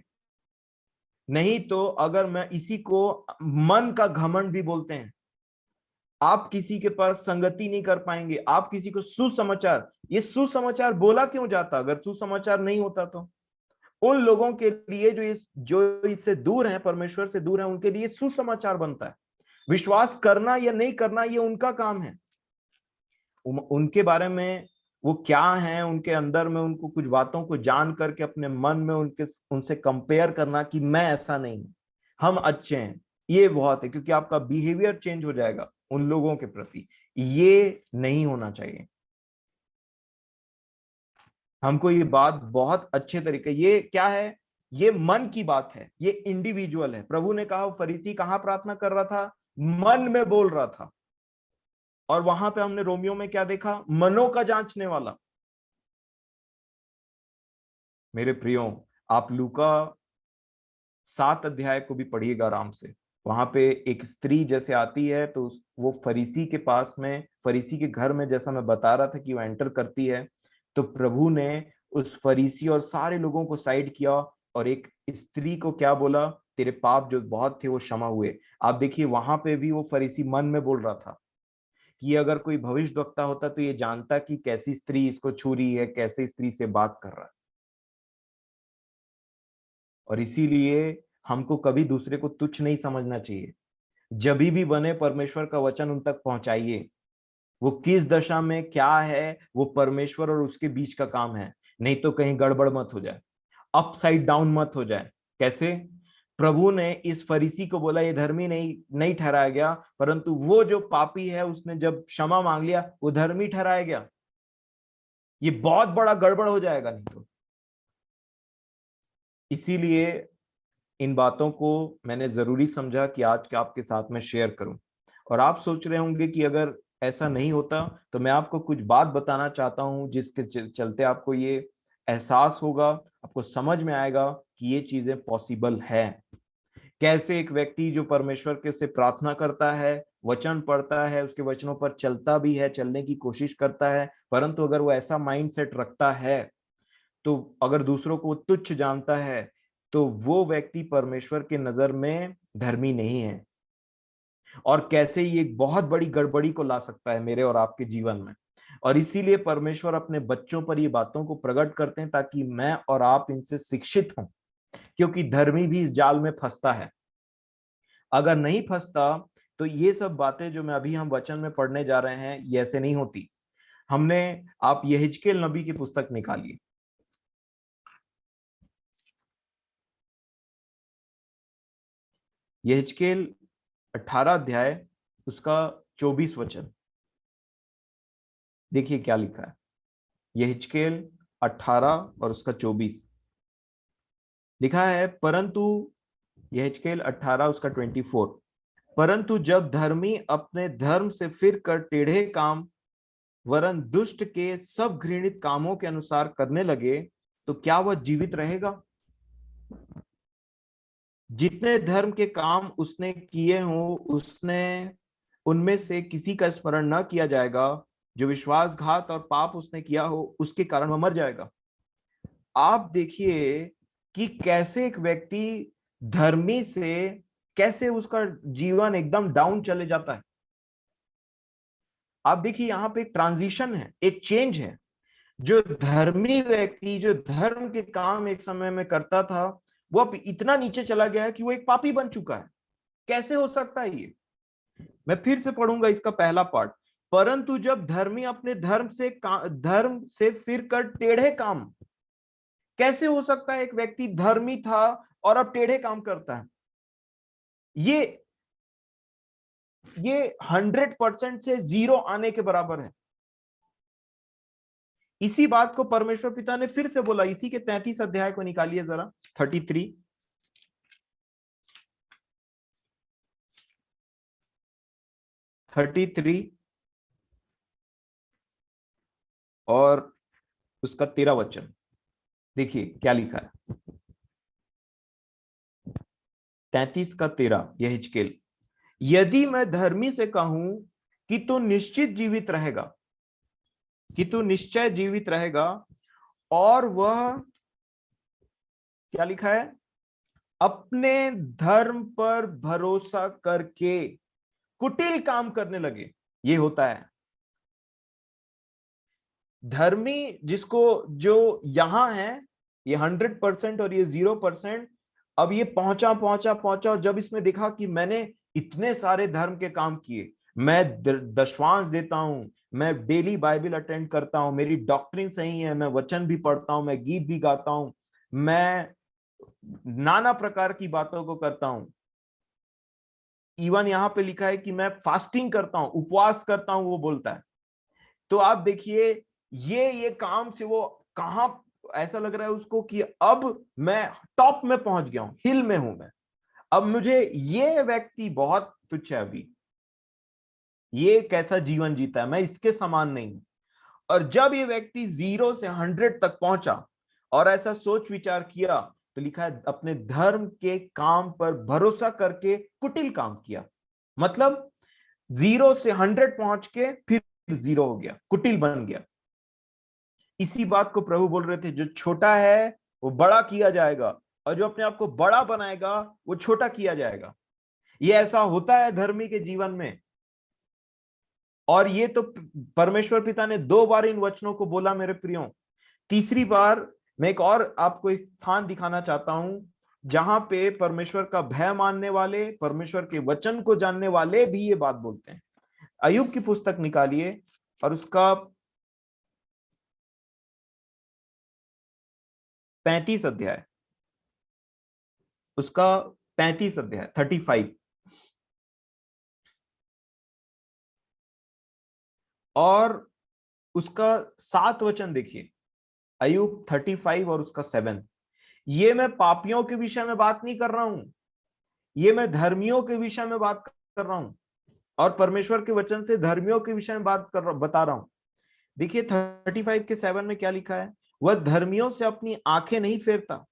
नहीं तो अगर मैं इसी को मन का घमंड भी बोलते हैं, आप किसी के पास संगति नहीं कर पाएंगे, आप किसी को सुसमाचार, ये सुसमाचार बोला क्यों जाता, अगर सुसमाचार नहीं होता तो उन लोगों के लिए जो इससे दूर है, परमेश्वर से दूर है, उनके लिए सुसमाचार बनता है। विश्वास करना या नहीं करना ये उनका काम है। उनके बारे में वो क्या है, उनके अंदर में उनको कुछ बातों को जान करके अपने मन में उनके उनसे कंपेयर करना कि मैं ऐसा नहीं, हम अच्छे हैं, ये बहुत है, क्योंकि आपका बिहेवियर चेंज हो जाएगा उन लोगों के प्रति। ये नहीं होना चाहिए। हमको ये बात बहुत अच्छे तरीके, ये क्या है, ये मन की बात है, ये इंडिविजुअल है। प्रभु ने कहा फरीसी कहां प्रार्थना कर रहा था, मन में बोल रहा था। और वहां पे हमने रोमियो में क्या देखा, मनों का जांचने वाला। मेरे प्रियो, आप लूका 7 अध्याय को भी पढ़िएगा आराम से। वहां पे एक स्त्री जैसे आती है, तो वो फरीसी के पास में, फरीसी के घर में, जैसा मैं बता रहा था कि वो एंटर करती है, तो प्रभु ने उस फरीसी और सारे लोगों को साइड किया, और एक स्त्री को क्या बोला, तेरे पाप जो बहुत थे वो क्षमा हुए। आप देखिए, वहां पे भी वो फरीसी मन में बोल रहा था कि अगर कोई भविष्यद्वक्ता होता तो ये जानता कि कैसी स्त्री इसको छू रही है, कैसे स्त्री से बात कर रहा है। और इसीलिए हमको कभी दूसरे को तुच्छ नहीं समझना चाहिए। जब भी बने परमेश्वर का वचन उन तक पहुंचाइए। वो किस दशा में क्या है, वो परमेश्वर और उसके बीच का काम है। नहीं तो कहीं गड़बड़ मत हो जाए, अपसाइड डाउन मत हो जाए। कैसे? प्रभु ने इस फरीसी को बोला ये धर्मी नहीं ठहराया गया, परंतु वो जो पापी है उसने जब क्षमा मांग लिया, वो धर्मी ठहराया गया। ये बहुत बड़ा गड़बड़ हो जाएगा नहीं तो। इसीलिए इन बातों को मैंने जरूरी समझा कि आज के आपके साथ में शेयर करूं। और आप सोच रहे होंगे कि अगर ऐसा नहीं होता, तो मैं आपको कुछ बात बताना चाहता हूं जिसके चलते आपको ये एहसास होगा, आपको समझ में आएगा कि ये चीजें पॉसिबल है। कैसे एक व्यक्ति जो परमेश्वर के से प्रार्थना करता है, वचन पढ़ता है, उसके वचनों पर चलता भी है, चलने की कोशिश करता है, परंतु अगर वो ऐसा माइंडसेट रखता है, तो अगर दूसरों को तुच्छ जानता है, तो वो व्यक्ति परमेश्वर के नजर में धर्मी नहीं है। और कैसे ये एक बहुत बड़ी गड़बड़ी को ला सकता है मेरे और आपके जीवन में। और इसीलिए परमेश्वर अपने बच्चों पर ये बातों को प्रकट करते हैं ताकि मैं और आप इनसे शिक्षित हों, क्योंकि धर्मी भी इस जाल में फंसता है। अगर नहीं फंसता तो ये सब बातें जो मैं अभी हम वचन में पढ़ने जा रहे हैं, ये ऐसे नहीं होती। हमने, आप यहेजकेल नबी की पुस्तक निकालिए। यहेजकेल 18 अध्याय, उसका 24 वचन। देखिए क्या लिखा है, यहेजकेल 18 और उसका 24 लिखा है, परंतु यहेजकेल 18 उसका 24, परंतु जब धर्मी अपने धर्म से फिर कर टेढ़े काम वरन दुष्ट के सब घृणित कामों के अनुसार करने लगे, तो क्या वह जीवित रहेगा? जितने धर्म के काम उसने किए हों, उसने उनमें से किसी का स्मरण न किया जाएगा। जो विश्वासघात और पाप उसने किया हो, उसके कारण वह मर जाएगा। आप देखिए कि कैसे एक व्यक्ति धर्मी से कैसे उसका जीवन एकदम डाउन चले जाता है। आप देखिए यहाँ पे एक ट्रांजिशन है, एक चेंज है। जो धर्मी व्यक्ति, जो धर्म के काम एक समय में करता था, वो अब इतना नीचे चला गया है कि वो एक पापी बन चुका है। कैसे हो सकता है ये? मैं फिर से पढ़ूंगा इसका पहला पार्ट। परंतु जब धर्मी अपने धर्म से फिर कर टेढ़े काम, कैसे हो सकता है एक व्यक्ति धर्मी था और अब टेढ़े काम करता है? ये 100% से जीरो आने के बराबर है। इसी बात को परमेश्वर पिता ने फिर से बोला, इसी के 33 अध्याय को निकालिए जरा, 33 और उसका 13 वचन। देखिए क्या लिखा है, 33 का 13, यह हिजकेल, यदि मैं धर्मी से कहूं कि तू निश्चित जीवित रहेगा, कि तू निश्चय जीवित रहेगा, और वह क्या लिखा है, अपने धर्म पर भरोसा करके कुटिल काम करने लगे। ये होता है धर्मी, जिसको जो यहां है ये 100% और ये 0%, अब ये पहुंचा पहुंचा पहुंचा, और जब इसमें देखा कि मैंने इतने सारे धर्म के काम किए, मैं दशवांश देता हूं, मैं डेली बाइबल अटेंड करता हूं, मेरी डॉक्ट्रिन सही है, मैं वचन भी पढ़ता हूं, मैं गीत भी गाता हूं, मैं नाना प्रकार की बातों को करता हूं, इवन यहां पे लिखा है कि मैं फास्टिंग करता हूं, उपवास करता हूं, वो बोलता है। तो आप देखिए ये काम से वो कहां, ऐसा लग रहा है उसको कि अब मैं टॉप में पहुंच गया हूं, हिल में हूं मैं, अब मुझे, ये व्यक्ति बहुत तुच्छ है अभी, ये कैसा जीवन जीता है, मैं इसके समान नहीं हूं। और जब ये व्यक्ति 0 से 100 तक पहुंचा और ऐसा सोच विचार किया, तो लिखा है अपने धर्म के काम पर भरोसा करके कुटिल काम किया। मतलब 0 से 100 पहुंच के फिर 0 हो गया, कुटिल बन गया। इसी बात को प्रभु बोल रहे थे, जो छोटा है वो बड़ा किया जाएगा, और जो अपने आप को बड़ा बनाएगा वो छोटा किया जाएगा। ये ऐसा होता है धर्मी के जीवन में। और ये तो परमेश्वर पिता ने 2 बार इन वचनों को बोला मेरे प्रियो। तीसरी बार मैं एक और आपको एक स्थान दिखाना चाहता हूं, जहां पे परमेश्वर का भय मानने वाले, परमेश्वर के वचन को जानने वाले भी ये बात बोलते हैं। अय्यूब की पुस्तक निकालिए और उसका 35 अध्याय, उसका 35 अध्याय 35 और उसका 7 वचन देखिए। अय्यूब 35 और उसका 7। ये मैं पापियों के विषय में बात नहीं कर रहा हूं, ये मैं धर्मियों के विषय में बात कर रहा हूं, और परमेश्वर के वचन से धर्मियों के विषय में बता रहा हूं। देखिए 35 के 7 में क्या लिखा है, वह धर्मियों से अपनी आंखें नहीं फेरता,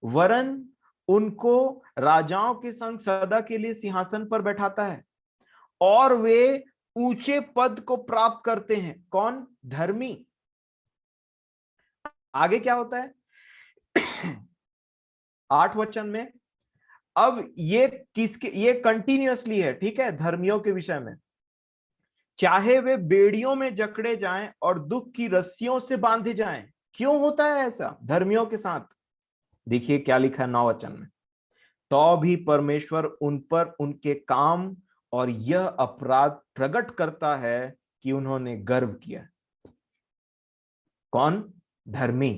वरन उनको राजाओं के संग सदा के लिए सिंहासन पर बैठाता है, और वे ऊंचे पद को प्राप्त करते हैं। कौन? धर्मी। आगे क्या होता है 8 वचन में, अब ये कंटिन्यूअसली है, ठीक है, धर्मियों के विषय में, चाहे वे बेड़ियों में जकड़े जाएं और दुख की रस्सियों से बांधे जाएं। क्यों होता है ऐसा धर्मियों के साथ? देखिए क्या लिखा है 9 वचन में, तो भी परमेश्वर उन पर उनके काम और यह अपराध प्रकट करता है कि उन्होंने गर्व किया। कौन? धर्मी।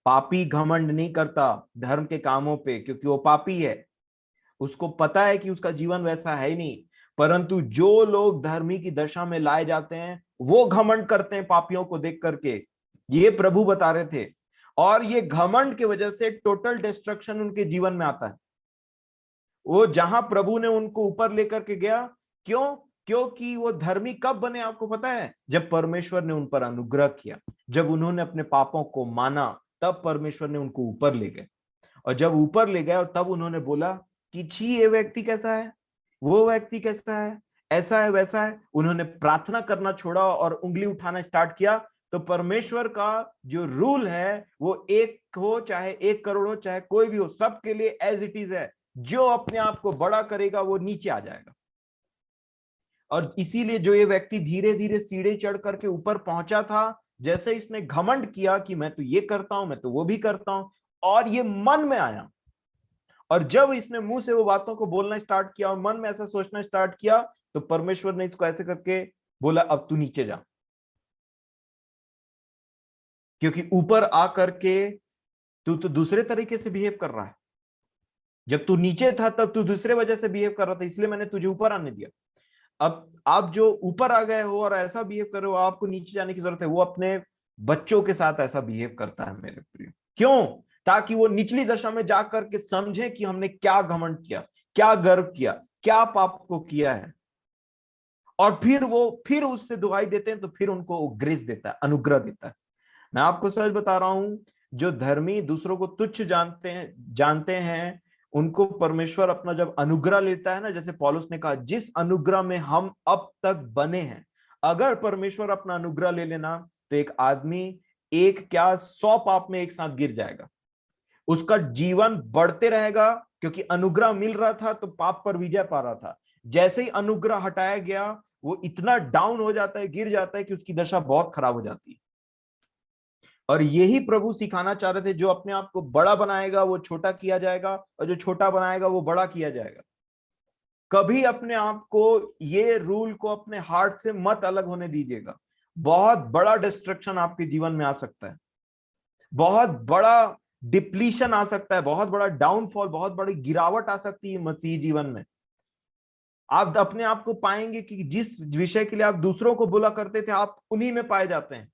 पापी घमंड नहीं करता धर्म के कामों पे, क्योंकि वो पापी है, उसको पता है कि उसका जीवन वैसा है ही नहीं। परंतु जो लोग धर्मी की दशा में लाए जाते हैं वो घमंड करते हैं पापियों को देख करके, ये प्रभु बता रहे थे। और ये घमंड की वजह से टोटल डिस्ट्रक्शन उनके जीवन में आता है। वो जहां प्रभु ने उनको ऊपर लेकर के गया, क्यों? क्योंकि वो धर्मी कब बने आपको पता है? जब परमेश्वर ने उन पर अनुग्रह किया, जब उन्होंने अपने पापों को माना, तब परमेश्वर ने उनको ऊपर ले गए। और जब ऊपर ले गए और तब उन्होंने बोला कि छी, ये व्यक्ति कैसा है, वो व्यक्ति कैसा है, ऐसा है वैसा है। उन्होंने प्रार्थना करना छोड़ा और उंगली उठाना स्टार्ट किया। तो परमेश्वर का जो रूल है वो एक हो चाहे 1 करोड़ हो चाहे कोई भी हो, सबके लिए एज इट इज है। जो अपने आप को बड़ा करेगा वो नीचे आ जाएगा। और इसीलिए जो ये व्यक्ति धीरे धीरे सीढ़ी चढ़ करके ऊपर पहुंचा था, जैसे इसने घमंड किया कि मैं तो ये करता हूं, मैं तो वो भी करता हूं, और ये मन में आया। और जब इसने मुंह से वो बातों को बोलना स्टार्ट किया और मन में ऐसा सोचना स्टार्ट किया, तो परमेश्वर ने इसको ऐसे करके बोला, अब तू नीचे जा। क्योंकि ऊपर आकर के तू तो दूसरे तरीके से बिहेव कर रहा है। जब तू नीचे था तब तू दूसरे वजह से बिहेव कर रहा था, इसलिए मैंने तुझे ऊपर आने दिया। अब आप जो ऊपर आ गए हो और ऐसा बिहेव कर रहे हो, आपको नीचे जाने की जरूरत है। वो अपने बच्चों के साथ ऐसा बिहेव करता है मेरे प्रिय। क्यों? ताकि वो निचली दशा में जाकर के समझे कि हमने क्या घमंड किया, क्या गर्व किया, क्या पाप को किया है। और फिर उससे दुहाई देते हैं, तो फिर उनको ग्रेस देता है, अनुग्रह देता है। मैं आपको सच बता रहा हूं, जो धर्मी दूसरों को तुच्छ जानते हैं उनको परमेश्वर अपना जब अनुग्रह लेता है ना, जैसे पौलुस ने कहा, जिस अनुग्रह में हम अब तक बने हैं, अगर परमेश्वर अपना अनुग्रह ले लेना, तो एक आदमी एक क्या 100 पाप में एक साथ गिर जाएगा। उसका जीवन बढ़ते रहेगा, क्योंकि अनुग्रह मिल रहा था तो पाप पर विजय पा रहा था। जैसे ही अनुग्रह हटाया गया, वो इतना डाउन हो जाता है, गिर जाता है कि उसकी दशा बहुत खराब हो जाती है। और यही प्रभु सिखाना चाह रहे थे, जो अपने आप को बड़ा बनाएगा वो छोटा किया जाएगा, और जो छोटा बनाएगा वो बड़ा किया जाएगा। कभी अपने आप को, ये रूल को अपने हार्ट से मत अलग होने दीजिएगा। बहुत बड़ा डिस्ट्रक्शन आपके जीवन में आ सकता है, बहुत बड़ा डिप्लीशन आ सकता है, बहुत बड़ा डाउनफॉल, बहुत बड़ी गिरावट आ सकती है मसीह जीवन में। आप अपने आप को पाएंगे कि जिस विषय के लिए आप दूसरों को बुला करते थे, आप उन्हीं में पाए जाते हैं।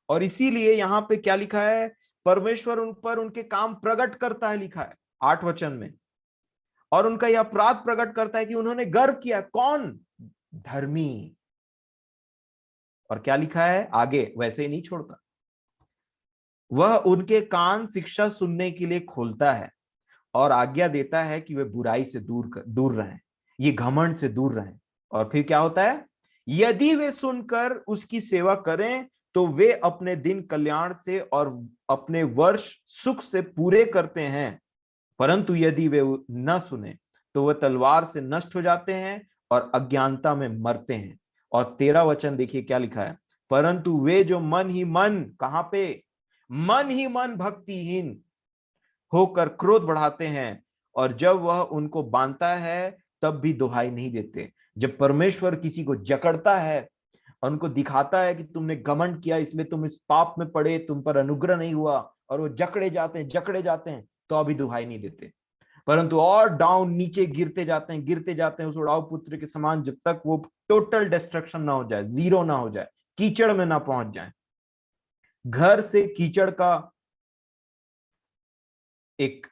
और इसीलिए यहां पे क्या लिखा है? परमेश्वर उन पर उनके काम प्रकट करता है, लिखा है 8 वचन में। और उनका यह अपराध प्रकट करता है कि उन्होंने गर्व किया। कौन? धर्मी। और क्या लिखा है आगे? वैसे ही नहीं छोड़ता, वह उनके कान शिक्षा सुनने के लिए खोलता है और आज्ञा देता है कि वे बुराई से दूर रहें, ये घमंड से दूर रहें। और फिर क्या होता है? यदि वे सुनकर उसकी सेवा करें तो वे अपने दिन कल्याण से और अपने वर्ष सुख से पूरे करते हैं। परंतु यदि वे न सुने तो वे तलवार से नष्ट हो जाते हैं और अज्ञानता में मरते हैं। और 13 वचन देखिए क्या लिखा है? परंतु वे जो मन ही मन, कहां पे? मन ही मन भक्तिहीन होकर क्रोध बढ़ाते हैं, और जब वह उनको बांधता है तब भी दुहाई नहीं देते। जब परमेश्वर किसी को जकड़ता है, उनको दिखाता है कि तुमने घमंड किया इसलिए तुम इस पाप में पड़े, तुम पर अनुग्रह नहीं हुआ, और वो जकड़े जाते हैं, तो अभी दुहाई नहीं देते, परंतु और डाउन नीचे गिरते जाते हैं उस उड़ाऊ पुत्र के समान, जब तक वो टोटल डिस्ट्रक्शन ना हो जाए, जीरो ना हो जाए, कीचड़ में ना पहुंच जाए। घर से कीचड़ का एक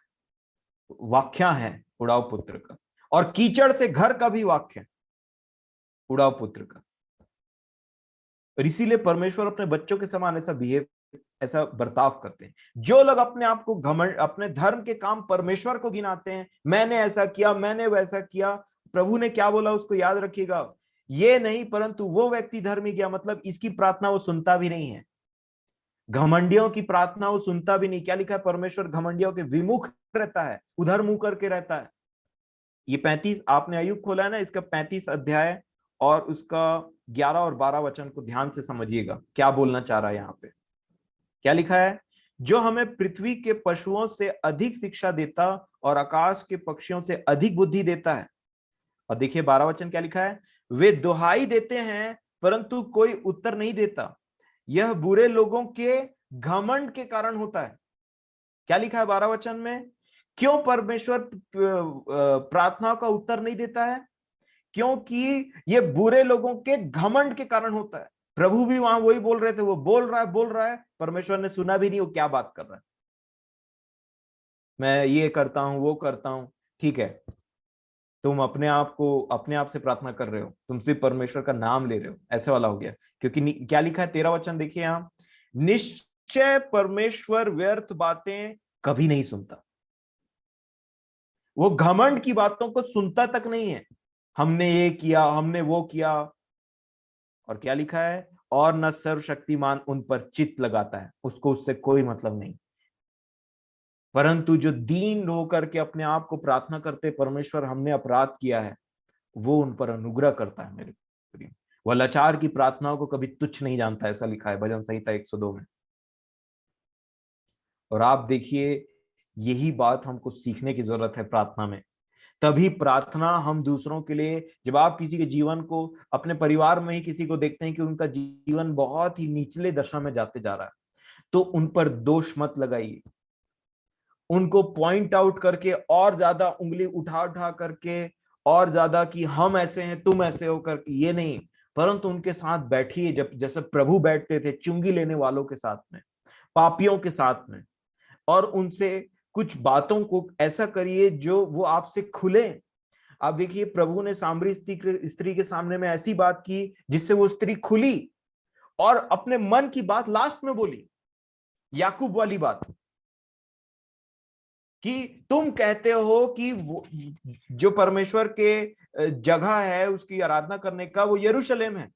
वाक्या है उड़ाऊ पुत्र का, और कीचड़ से घर का भी वाक्य है उड़ाऊ पुत्र का। और इसीलिए परमेश्वर अपने बच्चों के समान ऐसा बर्ताव करते हैं। जो लोग अपने आप को घमंड, अपने धर्म के काम परमेश्वर को गिनाते हैं, मैंने ऐसा किया, मैंने वैसा किया, प्रभु ने क्या बोला उसको याद रखिएगा, ये नहीं, परंतु वो व्यक्ति धर्मी गया, मतलब इसकी प्रार्थना वो सुनता भी नहीं है। घमंडियों की प्रार्थना वो सुनता भी नहीं। क्या लिखा है? परमेश्वर घमंडियों के विमुख रहता है, उधर मुंह करके रहता है। ये 35, आपने अय्यूब खोला है ना, इसका 35 अध्याय और उसका 11 और 12 वचन को ध्यान से समझिएगा, क्या बोलना चाह रहा है यहाँ पे। क्या लिखा है? जो हमें पृथ्वी के पशुओं से अधिक शिक्षा देता और आकाश के पक्षियों से अधिक बुद्धि देता है। और देखिए 12 वचन क्या लिखा है? वे दुहाई देते हैं परंतु कोई उत्तर नहीं देता, यह बुरे लोगों के घमंड के कारण होता है। क्या लिखा है 12 वचन में? क्यों परमेश्वर प्रार्थना का उत्तर नहीं देता है? क्योंकि ये बुरे लोगों के घमंड के कारण होता है। प्रभु भी वहां वही बोल रहे थे, वो बोल रहा है, परमेश्वर ने सुना भी नहीं, वो क्या बात कर रहा है, मैं ये करता हूं वो करता हूं। ठीक है, तुम अपने आप से प्रार्थना कर रहे हो, तुम सिर्फ परमेश्वर का नाम ले रहे हो, ऐसे वाला हो गया। क्योंकि क्या लिखा है 13 वचन देखिए यहां, निश्चय परमेश्वर व्यर्थ बातें कभी नहीं सुनता। वो घमंड की बातों को सुनता तक नहीं है, हमने ये किया, हमने वो किया। और क्या लिखा है, और न सर्वशक्तिमान उन पर चित्त लगाता है, उसको उससे कोई मतलब नहीं। परंतु जो दीन होकर के अपने आप को प्रार्थना करते, परमेश्वर हमने अपराध किया है, वो उन पर अनुग्रह करता है मेरे प्रिय। वह लाचार की प्रार्थनाओं को कभी तुच्छ नहीं जानता, ऐसा लिखा है भजन संहिता 102 में। और आप देखिए, यही बात हमको सीखने की जरूरत है प्रार्थना में। तभी प्रार्थना हम दूसरों के लिए, जब आप किसी के जीवन को, अपने परिवार में ही किसी को देखते हैं कि उनका जीवन बहुत ही निचले दशा में जाते जा रहा है, तो उन पर दोष मत लगाइए, उनको पॉइंट आउट करके और ज्यादा उंगली उठा उठा करके और ज्यादा कि हम ऐसे हैं तुम ऐसे हो करके, ये नहीं। परंतु उनके साथ बैठिए, जब जैसे प्रभु बैठते थे चुंगी लेने वालों के साथ में, पापियों के साथ में, और उनसे कुछ बातों को ऐसा करिए जो वो आपसे खुले। आप देखिए, प्रभु ने सामरी स्त्री के सामने में ऐसी बात की जिससे वो स्त्री खुली और अपने मन की बात लास्ट में बोली, याकूब वाली बात, कि तुम कहते हो कि वो जो परमेश्वर के जगह है उसकी आराधना करने का, वो यरूशलेम है।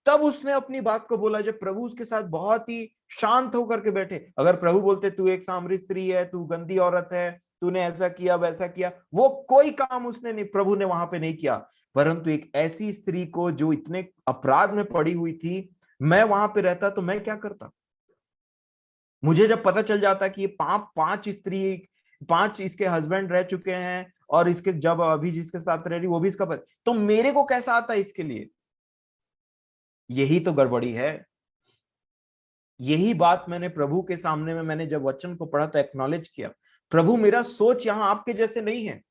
तब उसने अपनी बात को बोला, जब प्रभु उसके साथ बहुत ही शांत होकर के बैठे। अगर प्रभु बोलते तू एक सामरी स्त्री है, तू गंदी औरत है, तूने ऐसा किया वैसा किया, वो कोई काम उसने नहीं, प्रभु ने वहां पे नहीं किया। परंतु एक ऐसी स्त्री को जो इतने अपराध में पड़ी हुई थी, मैं वहां पे रहता तो मैं क्या करता? मुझे जब पता चल जाता कि ये पांच इसके हस्बैंड रह चुके हैं, और इसके जब अभी जिसके साथ रह रही वो भी इसका पता, तो मेरे को कैसा आता है इसके लिए? यही तो गड़बड़ी है। यही बात मैंने प्रभु के सामने में, मैंने जब वचन को पढ़ा तो एक्नॉलेज किया, प्रभु मेरा सोच यहाँ आपके जैसे नहीं है।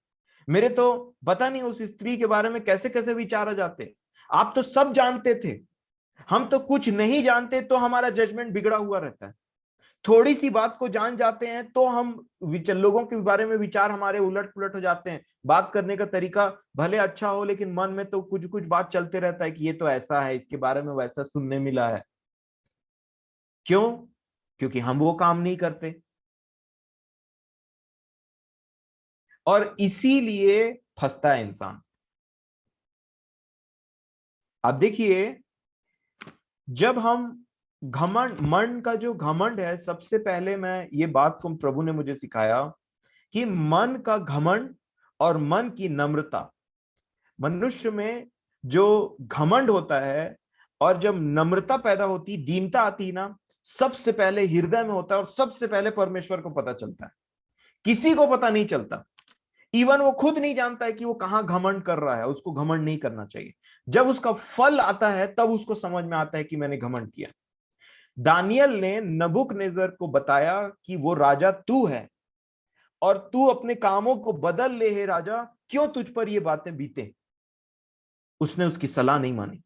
मेरे तो पता नहीं उस स्त्री के बारे में कैसे कैसे विचार आ जाते। आप तो सब जानते थे, हम तो कुछ नहीं जानते, तो हमारा जजमेंट बिगड़ा हुआ रहता है। थोड़ी सी बात को जान जाते हैं तो हम लोगों के बारे में विचार हमारे उलट पुलट हो जाते हैं। बात करने का तरीका भले अच्छा हो, लेकिन मन में तो कुछ कुछ बात चलते रहता है कि ये तो ऐसा है, इसके बारे में वैसा सुनने मिला है। क्यों? क्योंकि हम वो काम नहीं करते, और इसीलिए फंसता है इंसान। अब देखिए, जब हम घमंड, मन का जो घमंड है, सबसे पहले मैं ये बात को प्रभु ने मुझे सिखाया कि मन का घमंड और मन की नम्रता, मनुष्य में जो घमंड होता है और जब नम्रता पैदा होती, दीनता आती है ना, सबसे पहले हृदय में होता है, और सबसे पहले परमेश्वर को पता चलता है, किसी को पता नहीं चलता। इवन वो खुद नहीं जानता है कि वो कहां घमंड कर रहा है, उसको घमंड नहीं करना चाहिए। जब उसका फल आता है तब उसको समझ में आता है कि मैंने घमंड किया। दानियल ने नबूकदनेस्सर को बताया कि वो राजा तू है, और तू अपने कामों को बदल ले, हे राजा, क्यों तुझ पर ये बातें बीते। उसने उसकी सलाह नहीं मानी,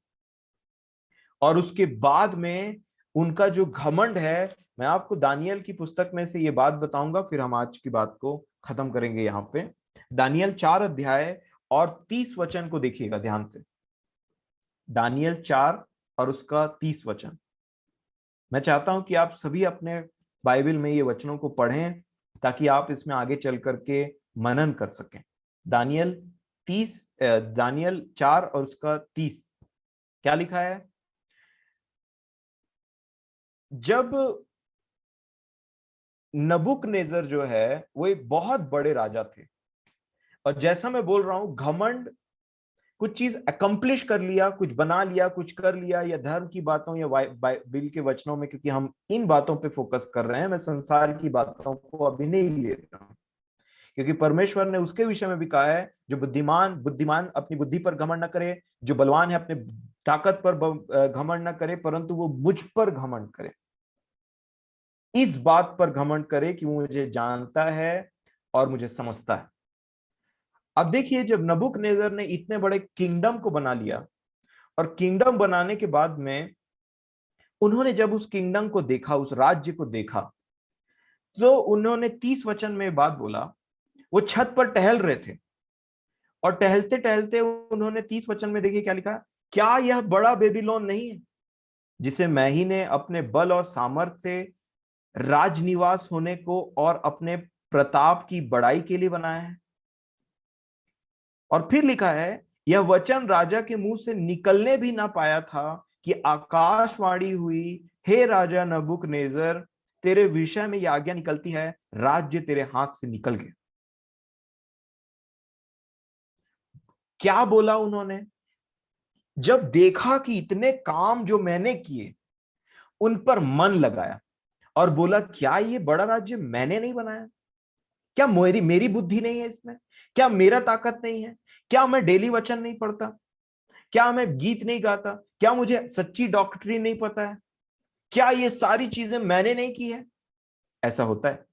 और उसके बाद में उनका जो घमंड है, मैं आपको दानियल की पुस्तक में से ये बात बताऊंगा, फिर हम आज की बात को खत्म करेंगे। यहाँ पे दानियल 4 अध्याय और 30 वचन को देखिएगा ध्यान से। दानियल 4 और उसका 30 वचन। मैं चाहता हूं कि आप सभी अपने बाइबल में ये वचनों को पढ़ें, ताकि आप इसमें आगे चल करके मनन कर सकें। दानियल 4 और उसका 30 क्या लिखा है? जब नबूकदनेस्सर जो है वो एक बहुत बड़े राजा थे, और जैसा मैं बोल रहा हूं, घमंड, कुछ चीज अकम्प्लिश कर लिया, कुछ बना लिया, कुछ कर लिया, या धर्म की बातों या बाइबल के वचनों में, क्योंकि हम इन बातों पे फोकस कर रहे हैं, मैं संसार की बातों को अभी नहीं ले रहा हूं। क्योंकि परमेश्वर ने उसके विषय में भी कहा है, जो बुद्धिमान बुद्धिमान अपनी बुद्धि पर घमंड न करे, जो बलवान है अपने ताकत पर घमंड न करे, परंतु वो मुझ पर घमंड करे, इस बात पर घमंड करे कि वो मुझे जानता है, और मुझे समझता है। अब देखिए, जब नबूकदनेस्सर ने इतने बड़े किंगडम को बना लिया, और किंगडम बनाने के बाद में उन्होंने जब उस किंगडम को देखा, उस राज्य को देखा, तो उन्होंने 30 वचन में बात बोला। वो छत पर टहल रहे थे, और टहलते टहलते उन्होंने 30 वचन में देखिए क्या लिखा, क्या यह बड़ा बेबीलोन नहीं है, जिसे मैं ही ने अपने बल और सामर्थ से राजनिवास होने को और अपने प्रताप की बड़ाई के लिए बनाया है। और फिर लिखा है, यह वचन राजा के मुंह से निकलने भी ना पाया था कि आकाशवाणी हुई, हे राजा नबूकदनेस्सर, तेरे विषय में यह आज्ञा निकलती है, राज्य तेरे हाथ से निकल गया। क्या बोला उन्होंने? जब देखा कि इतने काम जो मैंने किए, उन पर मन लगाया और बोला, क्या ये बड़ा राज्य मैंने नहीं बनाया? क्या मेरी मेरी बुद्धि नहीं है इसमें? क्या मेरा ताकत नहीं है? क्या मैं डेली वचन नहीं पढ़ता? क्या मैं गीत नहीं गाता? क्या मुझे सच्ची डॉक्ट्रिन नहीं पता है? क्या ये सारी चीजें मैंने नहीं की है? ऐसा होता है।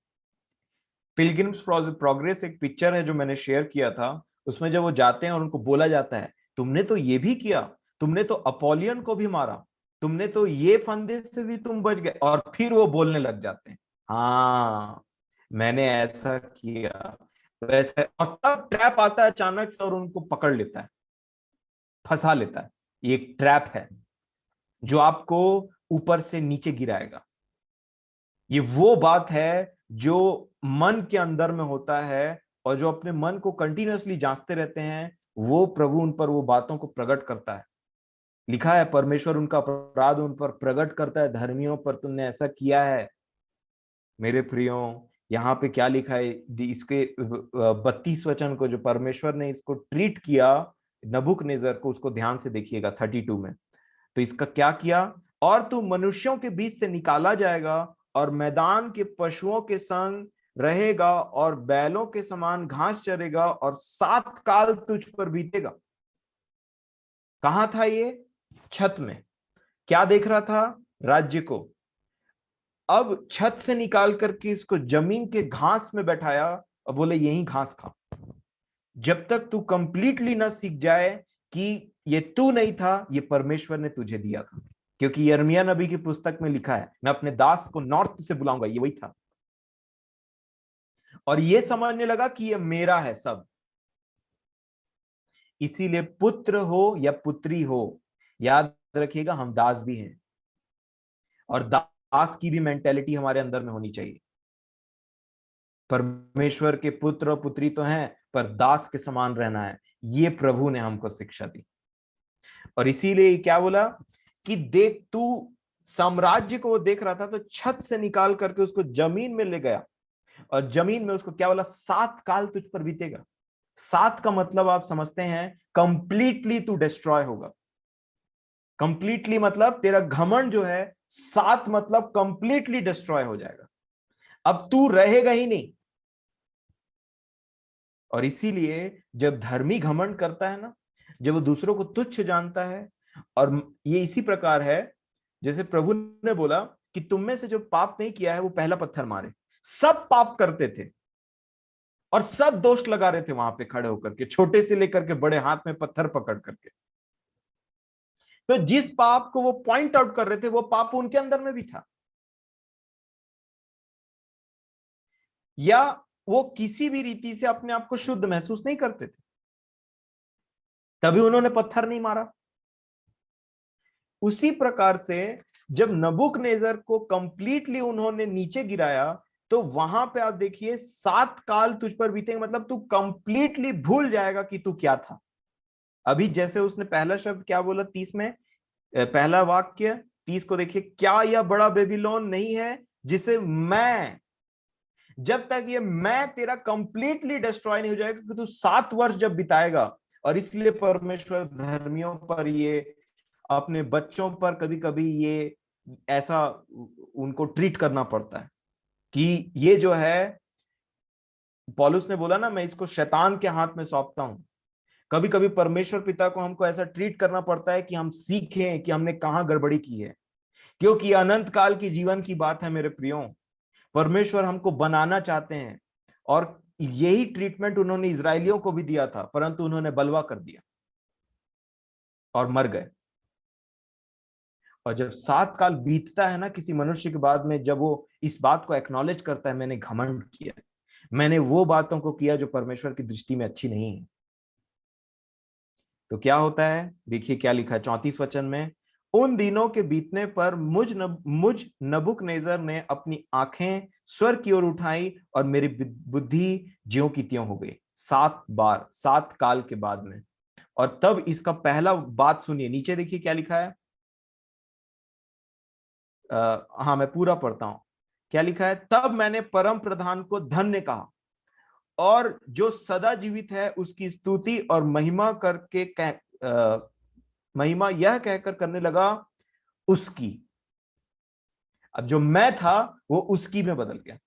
पिलग्रिम्स प्रोग्रेस एक पिक्चर है जो मैंने शेयर किया था। उसमें जब वो जाते हैं और उनको बोला जाता है, तुमने तो ये भी किया, तुमने तो अपोलियन को भी मारा, तुमने तो ये फंदे से भी तुम बच गए, और फिर वो बोलने लग जाते हैं, हाँ मैंने ऐसा किया वैसे। और तब ट्रैप आता है अचानक से और उनको पकड़ लेता है, फंसा लेता है। ये एक ट्रैप है जो आपको ऊपर से नीचे गिराएगा। ये वो बात है जो मन के अंदर में होता है, और जो अपने मन को कंटिन्यूअसली जांचते रहते हैं, वो प्रभु उन पर वो बातों को प्रकट करता है। लिखा है, परमेश्वर उनका अपराध उन पर प्रकट करता है, धर्मियों पर तुमने ऐसा किया है। मेरे प्रियो, यहाँ पे क्या लिखा है, इसके 32 वचन को जो परमेश्वर ने इसको ट्रीट किया नबूकदनेस्सर को, उसको ध्यान से देखिएगा 32 में। तो इसका क्या किया, और तू मनुष्यों के बीच से निकाला जाएगा और मैदान के पशुओं के संग रहेगा और बैलों के समान घास चरेगा, और 7 काल तुझ पर बीतेगा। कहां था ये? छत में। क्या देख रहा था? राज्य को। अब छत से निकाल करके इसको जमीन के घास में बैठाया और बोले, यही घास खा, जब तक तू कंप्लीटली ना सीख जाए कि ये तू नहीं था, ये परमेश्वर ने तुझे दिया था। क्योंकि यिर्मयाह नबी की पुस्तक में लिखा है, मैं अपने दास को नॉर्थ से बुलाऊंगा, ये वही था। और ये समझने लगा कि ये मेरा है सब। इसीलिए पुत्र हो या पुत्री हो, याद रखिएगा हम दास भी हैं, और दास की भी मेंटेलिटी हमारे अंदर में होनी चाहिए। परमेश्वर के पुत्र और पुत्री तो हैं, पर दास के समान रहना है, ये प्रभु ने हमको शिक्षा दी। और इसीलिए क्या बोला कि देख, तू साम्राज्य को वो देख रहा था, तो छत से निकाल करके उसको जमीन में ले गया, और जमीन में उसको क्या बोला, 7 काल तुझ पर बीतेगा। 7 का मतलब आप समझते हैं, कंप्लीटली तू डिस्ट्रॉय होगा। कंप्लीटली मतलब तेरा घमंड जो है, 7 मतलब कंप्लीटली डिस्ट्रॉय हो जाएगा। अब तू रहेगा ही नहीं। और इसीलिए जब धर्मी घमंड करता है ना, जब वो दूसरों को तुच्छ जानता है, और ये इसी प्रकार है जैसे प्रभु ने बोला कि तुम में से जो पाप नहीं किया है वो पहला पत्थर मारे। सब पाप करते थे और सब दोष लगा रहे थे वहां पे खड़े होकर के, छोटे से लेकर के बड़े, हाथ में पत्थर पकड़ करके। तो जिस पाप को वो पॉइंट आउट कर रहे थे, वो पाप उनके अंदर में भी था, या वो किसी भी रीति से अपने आप को शुद्ध महसूस नहीं करते थे, तभी उन्होंने पत्थर नहीं मारा। उसी प्रकार से जब नबूकदनेस्सर को कंप्लीटली उन्होंने नीचे गिराया, तो वहां पे आप देखिए 7 काल तुझ पर बीतेंगे, मतलब तू कंप्लीटली भूल जाएगा कि तू क्या था। अभी जैसे उसने पहला शब्द क्या बोला 30 में, पहला वाक्य 30 को देखिए, क्या यह बड़ा बेबीलोन नहीं है जिसे मैं, जब तक ये मैं तेरा कंप्लीटली डिस्ट्रॉय नहीं हो जाएगा, कि तू 7 वर्ष जब बिताएगा। और इसलिए परमेश्वर धर्मियों पर, ये अपने बच्चों पर कभी कभी ये ऐसा उनको ट्रीट करना पड़ता है कि ये जो है, पौलुस ने बोला ना, मैं इसको शैतान के हाथ में सौंपता हूं। कभी कभी परमेश्वर पिता को हमको ऐसा ट्रीट करना पड़ता है कि हम सीखें कि हमने कहां गड़बड़ी की है, क्योंकि अनंत काल की जीवन की बात है मेरे प्रियो। परमेश्वर हमको बनाना चाहते हैं, और यही ट्रीटमेंट उन्होंने इजरायलियों को भी दिया था, परंतु उन्होंने बलवा कर दिया और मर गए। और जब 7 काल बीतता है ना किसी मनुष्य के बाद में, जब वो इस बात को एक्नॉलेज करता है, मैंने घमंड किया, मैंने वो बातों को किया जो परमेश्वर की दृष्टि में अच्छी नहीं है, तो क्या होता है? देखिए क्या लिखा है 34 वचन में। उन दिनों के बीतने पर मुझ नबूकनेस्सर ने अपनी आंखें स्वर्ग की ओर उठाई और मेरी बुद्धि ज्यों की त्यों हो गई। 7 बार, 7 काल के बाद में। और तब इसका पहला बात सुनिए, नीचे देखिए क्या लिखा है। हाँ, मैं पूरा पढ़ता हूं। क्या लिखा है? तब मैंने परम प्रधान को धन्य कहा और जो सदा जीवित है उसकी स्तुति और महिमा करके महिमा यह कहकर करने लगा, उसकी। अब जो मैं था वो उसकी में बदल गया,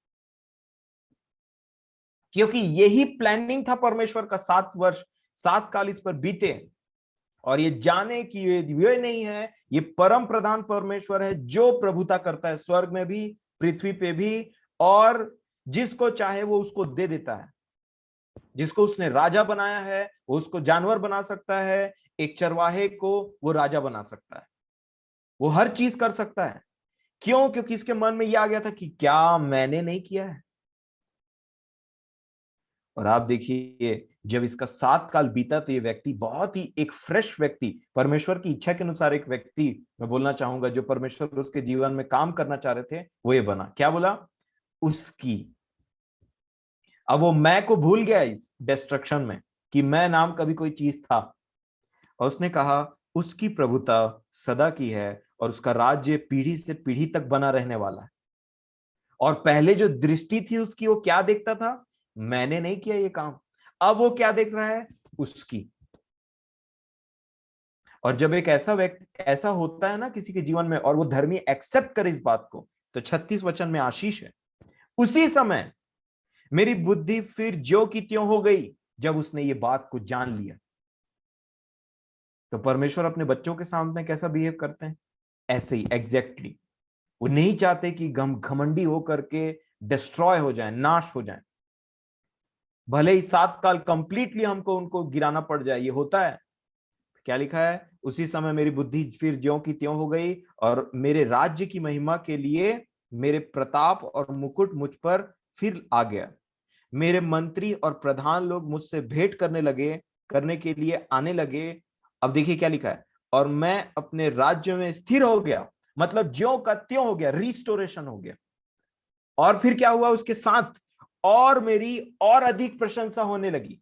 क्योंकि यही प्लानिंग था परमेश्वर का। 7 वर्ष, 7 काल इस पर बीते, और ये जाने कि ये नहीं है, ये परम प्रधान परमेश्वर है जो प्रभुता करता है स्वर्ग में भी, पृथ्वी पे भी, और जिसको चाहे वो उसको दे देता है। जिसको उसने राजा बनाया है वो उसको जानवर बना सकता है, एक चरवाहे को वो राजा बना सकता है, वो हर चीज कर सकता है। क्यों? क्योंकि इसके मन में ये आ गया था कि क्या मैंने नहीं किया है। और आप देखिए जब इसका 7 काल बीता तो ये व्यक्ति बहुत ही एक फ्रेश व्यक्ति, परमेश्वर की इच्छा के अनुसार एक व्यक्ति, मैं बोलना चाहूंगा, जो परमेश्वर उसके जीवन में काम करना चाह रहे थे, वो ये बना। क्या बोला? उसकी। अब वो मैं को भूल गया इस डिस्ट्रक्शन में कि मैं नाम कभी कोई चीज था, और उसने कहा उसकी प्रभुता सदा की है और उसका राज्य पीढ़ी से पीढ़ी तक बना रहने वाला है। और पहले जो दृष्टि थी उसकी, वो क्या देखता था? मैंने नहीं किया ये काम। अब वो क्या देख रहा है? उसकी। और जब एक ऐसा व्यक्ति, ऐसा होता है ना किसी के जीवन में, और वो धर्मी एक्सेप्ट करे इस बात को, तो 36 वचन में आशीष है। उसी समय मेरी बुद्धि फिर ज्यों की त्यों हो गई जब उसने ये बात को जान लिया। तो परमेश्वर अपने बच्चों के सामने कैसा बिहेव करते हैं? ऐसे ही एग्जैक्टली। वो नहीं चाहते कि घमंडी होकर के डिस्ट्रॉय हो जाए, नाश हो जाए। भले ही 7 काल कंप्लीटली हमको उनको गिराना पड़ जाए, ये होता है। क्या लिखा है? उसी समय मेरी बुद्धि फिर ज्यों की त्यों हो गई और मेरे राज्य की महिमा के लिए मेरे प्रताप और मुकुट मुझ पर फिर आ गया। मेरे मंत्री और प्रधान लोग मुझसे भेंट करने के लिए आने लगे। अब देखिए क्या लिखा है, और मैं अपने राज्य में स्थिर हो गया। मतलब ज्यों का त्यों हो गया, रिस्टोरेशन हो गया। और फिर क्या हुआ उसके साथ? और मेरी और अधिक प्रशंसा होने लगी,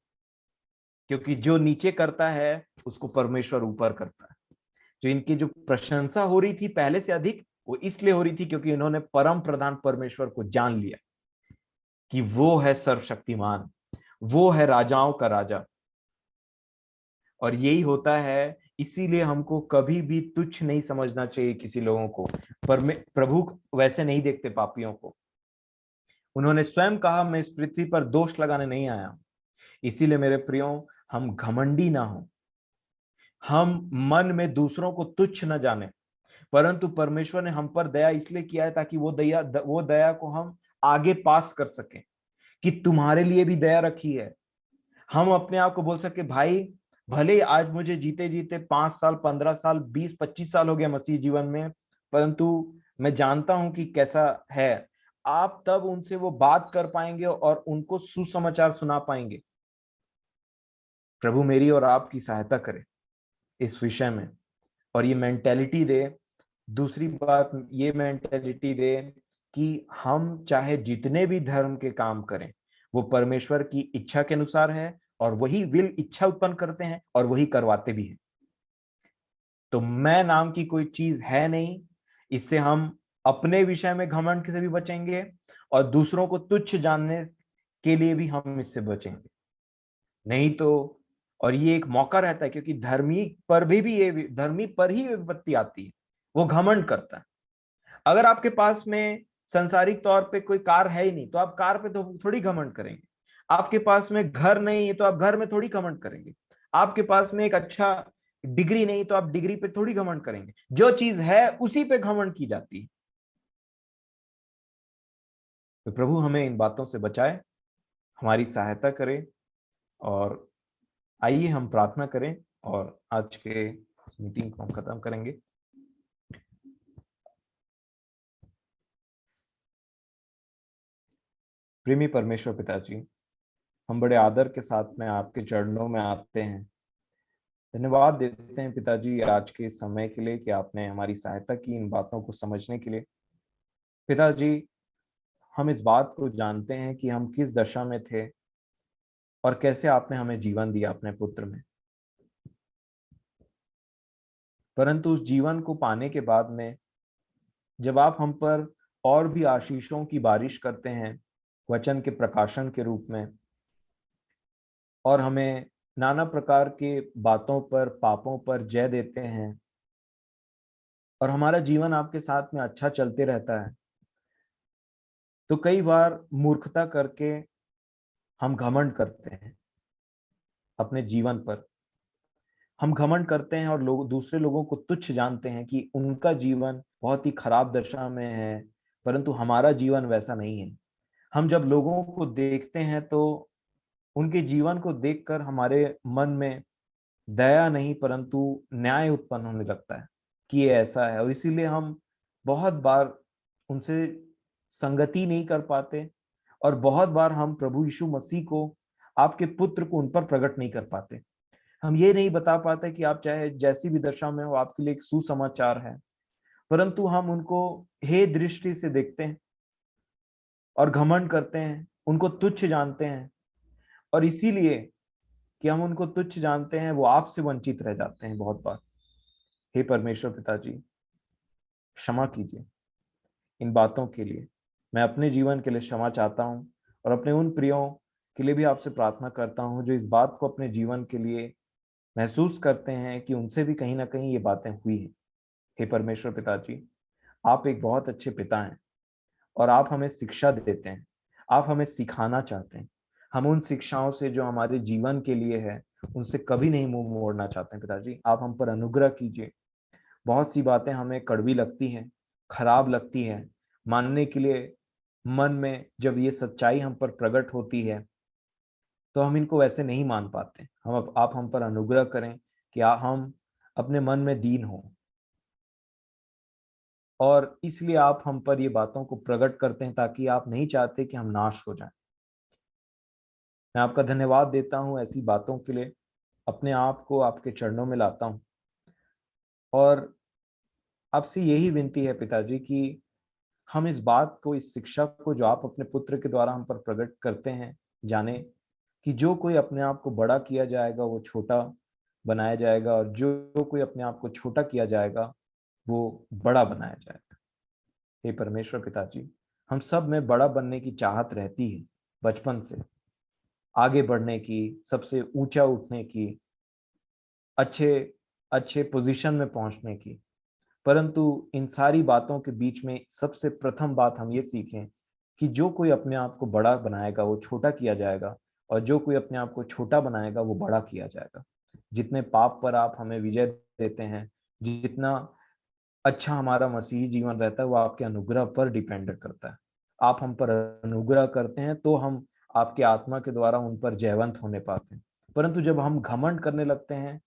क्योंकि जो नीचे करता है उसको परमेश्वर ऊपर करता है। जो इनकी जो प्रशंसा हो रही थी पहले से अधिक, वो इसलिए हो रही थी क्योंकि इन्होंने परम प्रधान परमेश्वर को जान लिया कि वो है सर्वशक्तिमान, वो है राजाओं का राजा। और यही होता है, इसीलिए हमको कभी भी तुच्छ नहीं समझना चाहिए किसी लोगों को। पर प्रभु वैसे नहीं देखते पापियों को। उन्होंने स्वयं कहा, मैं इस पृथ्वी पर दोष लगाने नहीं आया। इसीलिए मेरे प्रियो, हम घमंडी ना हो, हम मन में दूसरों को तुच्छ न जाने, परंतु परमेश्वर ने हम पर दया इसलिए किया है ताकि वो दया को हम आगे पास कर सकें, कि तुम्हारे लिए भी दया रखी है। हम अपने आप को बोल सके, भाई भले ही आज मुझे जीते जीते 5 साल, 15 साल, 20, 25 साल हो गया मसीह जीवन में, परंतु मैं जानता हूं कि कैसा है। आप तब उनसे वो बात कर पाएंगे और उनको सुसमाचार सुना पाएंगे। प्रभु मेरी और आपकी सहायता करे इस विषय में, और ये मेंटेलिटी दे। दूसरी बात ये मेंटेलिटी दे कि हम चाहे जितने भी धर्म के काम करें, वो परमेश्वर की इच्छा के अनुसार है, और वही विल इच्छा उत्पन्न करते हैं और वही करवाते भी हैं। तो मैं नाम की कोई चीज है नहीं। इससे हम अपने विषय में घमंड से भी बचेंगे और दूसरों को तुच्छ जानने के लिए भी हम इससे बचेंगे। नहीं तो, और ये एक मौका रहता है, क्योंकि धर्मी पर ही विपत्ति आती है। वो घमंड करता है। अगर आपके पास में संसारिक तौर पे कोई कार है ही नहीं, तो आप कार पे तो थोड़ी घमंड करेंगे। आपके पास में घर नहीं है तो आप घर में थोड़ी घमंड करेंगे। आपके पास में एक अच्छा डिग्री नहीं तो आप डिग्री पे थोड़ी घमंड करेंगे। जो चीज है उसी पे घमंड की जाती है। तो प्रभु हमें इन बातों से बचाए। हमारी सहायता करे। और आइए हम प्रार्थना करें और आज के इस मीटिंग को हम खत्म करेंगे। प्रेमी परमेश्वर पिताजी, हम बड़े आदर के साथ में आपके चरणों में आते हैं। धन्यवाद देते हैं पिताजी आज के समय के लिए कि आपने हमारी सहायता की इन बातों को समझने के लिए। पिताजी, हम इस बात को जानते हैं कि हम किस दशा में थे और कैसे आपने हमें जीवन दिया अपने पुत्र में, परंतु उस जीवन को पाने के बाद में जब आप हम पर और भी आशीषों की बारिश करते हैं वचन के प्रकाशन के रूप में, और हमें नाना प्रकार के बातों पर, पापों पर जय देते हैं, और हमारा जीवन आपके साथ में अच्छा चलते रहता है, तो कई बार मूर्खता करके हम घमंड करते हैं अपने जीवन पर। हम घमंड करते हैं और दूसरे लोगों को तुच्छ जानते हैं कि उनका जीवन बहुत ही खराब दशा में है, परंतु हमारा जीवन वैसा नहीं है। हम जब लोगों को देखते हैं तो उनके जीवन को देखकर हमारे मन में दया नहीं परंतु न्याय उत्पन्न होने लगता है कि ये ऐसा है, और इसीलिए हम बहुत बार उनसे संगति नहीं कर पाते, और बहुत बार हम प्रभु यीशु मसीह को, आपके पुत्र को उन पर प्रकट नहीं कर पाते। हम ये नहीं बता पाते कि आप चाहे जैसी भी दशा में हो आपके लिए एक सुसमाचार है, परंतु हम उनको हे दृष्टि से देखते हैं और घमंड करते हैं, उनको तुच्छ जानते हैं, और इसीलिए कि हम उनको तुच्छ जानते हैं वो आपसे वंचित रह जाते हैं बहुत बार। हे परमेश्वर पिताजी, क्षमा कीजिए इन बातों के लिए। मैं अपने जीवन के लिए क्षमा चाहता हूँ और अपने उन प्रियों के लिए भी आपसे प्रार्थना करता हूँ जो इस बात को अपने जीवन के लिए महसूस करते हैं कि उनसे भी कहीं ना कहीं ये बातें हुई हैं। हे परमेश्वर पिताजी, आप एक बहुत अच्छे पिता हैं और आप हमें शिक्षा देते हैं, आप हमें सिखाना चाहते हैं। हम उन शिक्षाओं से जो हमारे जीवन के लिए है उनसे कभी नहीं मुंह मोड़ना चाहते हैं। पिताजी, आप हम पर अनुग्रह कीजिए। बहुत सी बातें हमें कड़वी लगती हैं, खराब लगती हैं मानने के लिए, मन में जब ये सच्चाई हम पर प्रकट होती है तो हम इनको वैसे नहीं मान पाते। आप हम पर अनुग्रह करें कि हम अपने मन में दीन हों, और इसलिए आप हम पर ये बातों को प्रकट करते हैं ताकि आप नहीं चाहते कि हम नाश हो जाएं। मैं आपका धन्यवाद देता हूं ऐसी बातों के लिए, अपने आप को आपके चरणों में लाता हूं, और आपसे यही विनती है पिताजी कि हम इस बात को, इस शिक्षा को जो आप अपने पुत्र के द्वारा हम पर प्रकट करते हैं, जाने कि जो कोई अपने आप को बड़ा किया जाएगा वो छोटा बनाया जाएगा, और जो कोई अपने आप को छोटा किया जाएगा वो बड़ा बनाया जाएगा। हे परमेश्वर पिताजी, हम सब में बड़ा बनने की चाहत रहती है बचपन से, आगे बढ़ने की, सबसे ऊंचा उठने की, अच्छे अच्छे पोजीशन में पहुंचने की, परंतु इन सारी बातों के बीच में सबसे प्रथम बात हम ये सीखें कि जो कोई अपने आप को बड़ा बनाएगा वो छोटा किया जाएगा, और जो कोई अपने आप को छोटा बनाएगा वो बड़ा किया जाएगा। जितने पाप पर आप हमें विजय देते हैं, जितना अच्छा हमारा मसीही जीवन रहता है, वो आपके अनुग्रह पर डिपेंड करता है। आप हम पर अनुग्रह करते हैं तो हम आपके आत्मा के द्वारा उन पर जयवंत होने पाते हैं, परंतु जब हम घमंड करने लगते हैं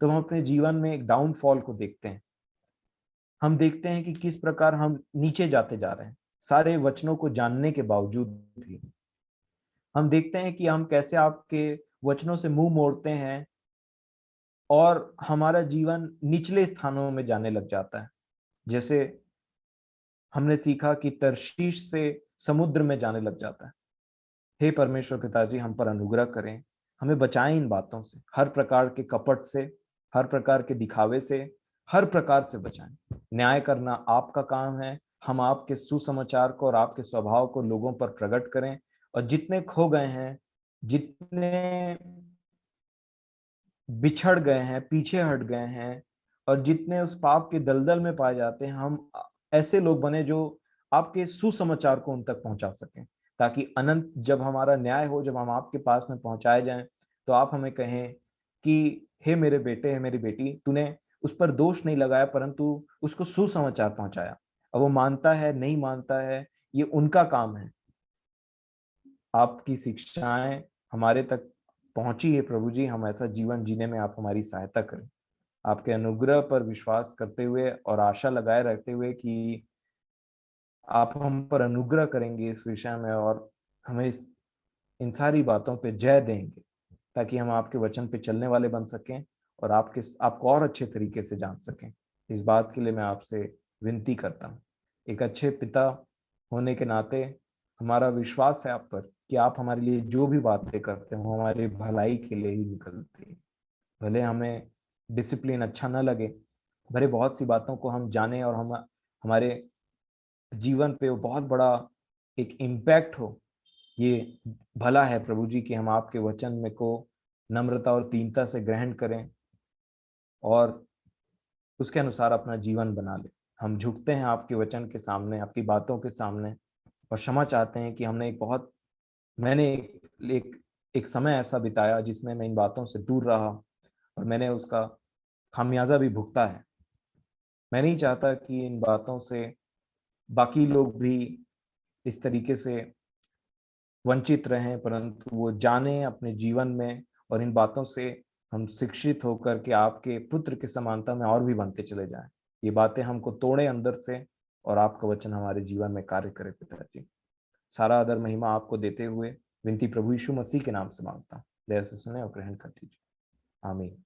तो हम अपने जीवन में एक डाउनफॉल को देखते हैं। हम देखते हैं कि किस प्रकार हम नीचे जाते जा रहे हैं सारे वचनों को जानने के बावजूद भी। हम देखते हैं कि हम कैसे आपके वचनों से मुंह मोड़ते हैं और हमारा जीवन निचले स्थानों में जाने लग जाता है। जैसे हमने सीखा कि तर्शीश से समुद्र में जाने लग जाता है। हे परमेश्वर पिताजी, हम पर अनुग्रह करें, हमें बचाएं इन बातों से, हर प्रकार के कपट से, हर प्रकार के दिखावे से, हर प्रकार से बचाएं। न्याय करना आपका काम है। हम आपके सुसमाचार को और आपके स्वभाव को लोगों पर प्रकट करें, और जितने खो गए हैं, जितने बिछड़ गए हैं, पीछे हट गए हैं, और जितने उस पाप के दलदल में पाए जाते हैं, हम ऐसे लोग बने जो आपके सुसमाचार को उन तक पहुंचा सकें, ताकि अनंत जब हमारा न्याय हो, जब हम आपके पास में पहुंचाए जाएं, तो आप हमें कहें कि हे मेरे बेटे, हे मेरी बेटी, तूने उस पर दोष नहीं लगाया परंतु उसको सुसमाचार पहुंचाया। अब वो मानता है नहीं मानता है ये उनका काम है, आपकी शिक्षाएं हमारे तक पहुंची है प्रभु जी, हम ऐसा जीवन जीने में आप हमारी सहायता करें। आपके अनुग्रह पर विश्वास करते हुए और आशा लगाए रखते हुए कि आप हम पर अनुग्रह करेंगे इस विषय में, और हमें इन सारी बातों पे जय देंगे, ताकि हम आपके वचन पे चलने वाले बन सकें और आपको और अच्छे तरीके से जान सकें। इस बात के लिए मैं आपसे विनती करता हूँ। एक अच्छे पिता होने के नाते हमारा विश्वास है आप पर कि आप हमारे लिए जो भी बातें करते हो हमारी भलाई के लिए ही निकलती है। भले हमें डिसिप्लिन अच्छा न लगे, भले बहुत सी बातों को हम जाने और हम हमारे जीवन पे वो बहुत बड़ा एक इम्पैक्ट हो, ये भला है प्रभु जी कि हम आपके वचन में को नम्रता और दीनता से ग्रहण करें और उसके अनुसार अपना जीवन बना ले। हम झुकते हैं आपके वचन के सामने, आपकी बातों के सामने, और क्षमा चाहते हैं कि हमने मैंने एक समय ऐसा बिताया जिसमें मैं इन बातों से दूर रहा और मैंने उसका खामियाजा भी भुगता है। मैं नहीं चाहता कि इन बातों से बाकी लोग भी इस तरीके से वंचित रहें, परंतु वो जाने अपने जीवन में और इन बातों से हम शिक्षित होकर के आपके पुत्र की समानता में और भी बनते चले जाएं। ये बातें हमको तोड़े अंदर से और आपका वचन हमारे जीवन में कार्य करे पिताजी। सारा आदर महिमा आपको देते हुए विनती प्रभु यीशु मसीह के नाम से मांगता हूं, दया से सुने और ग्रहण कर लीजिए। आमीन।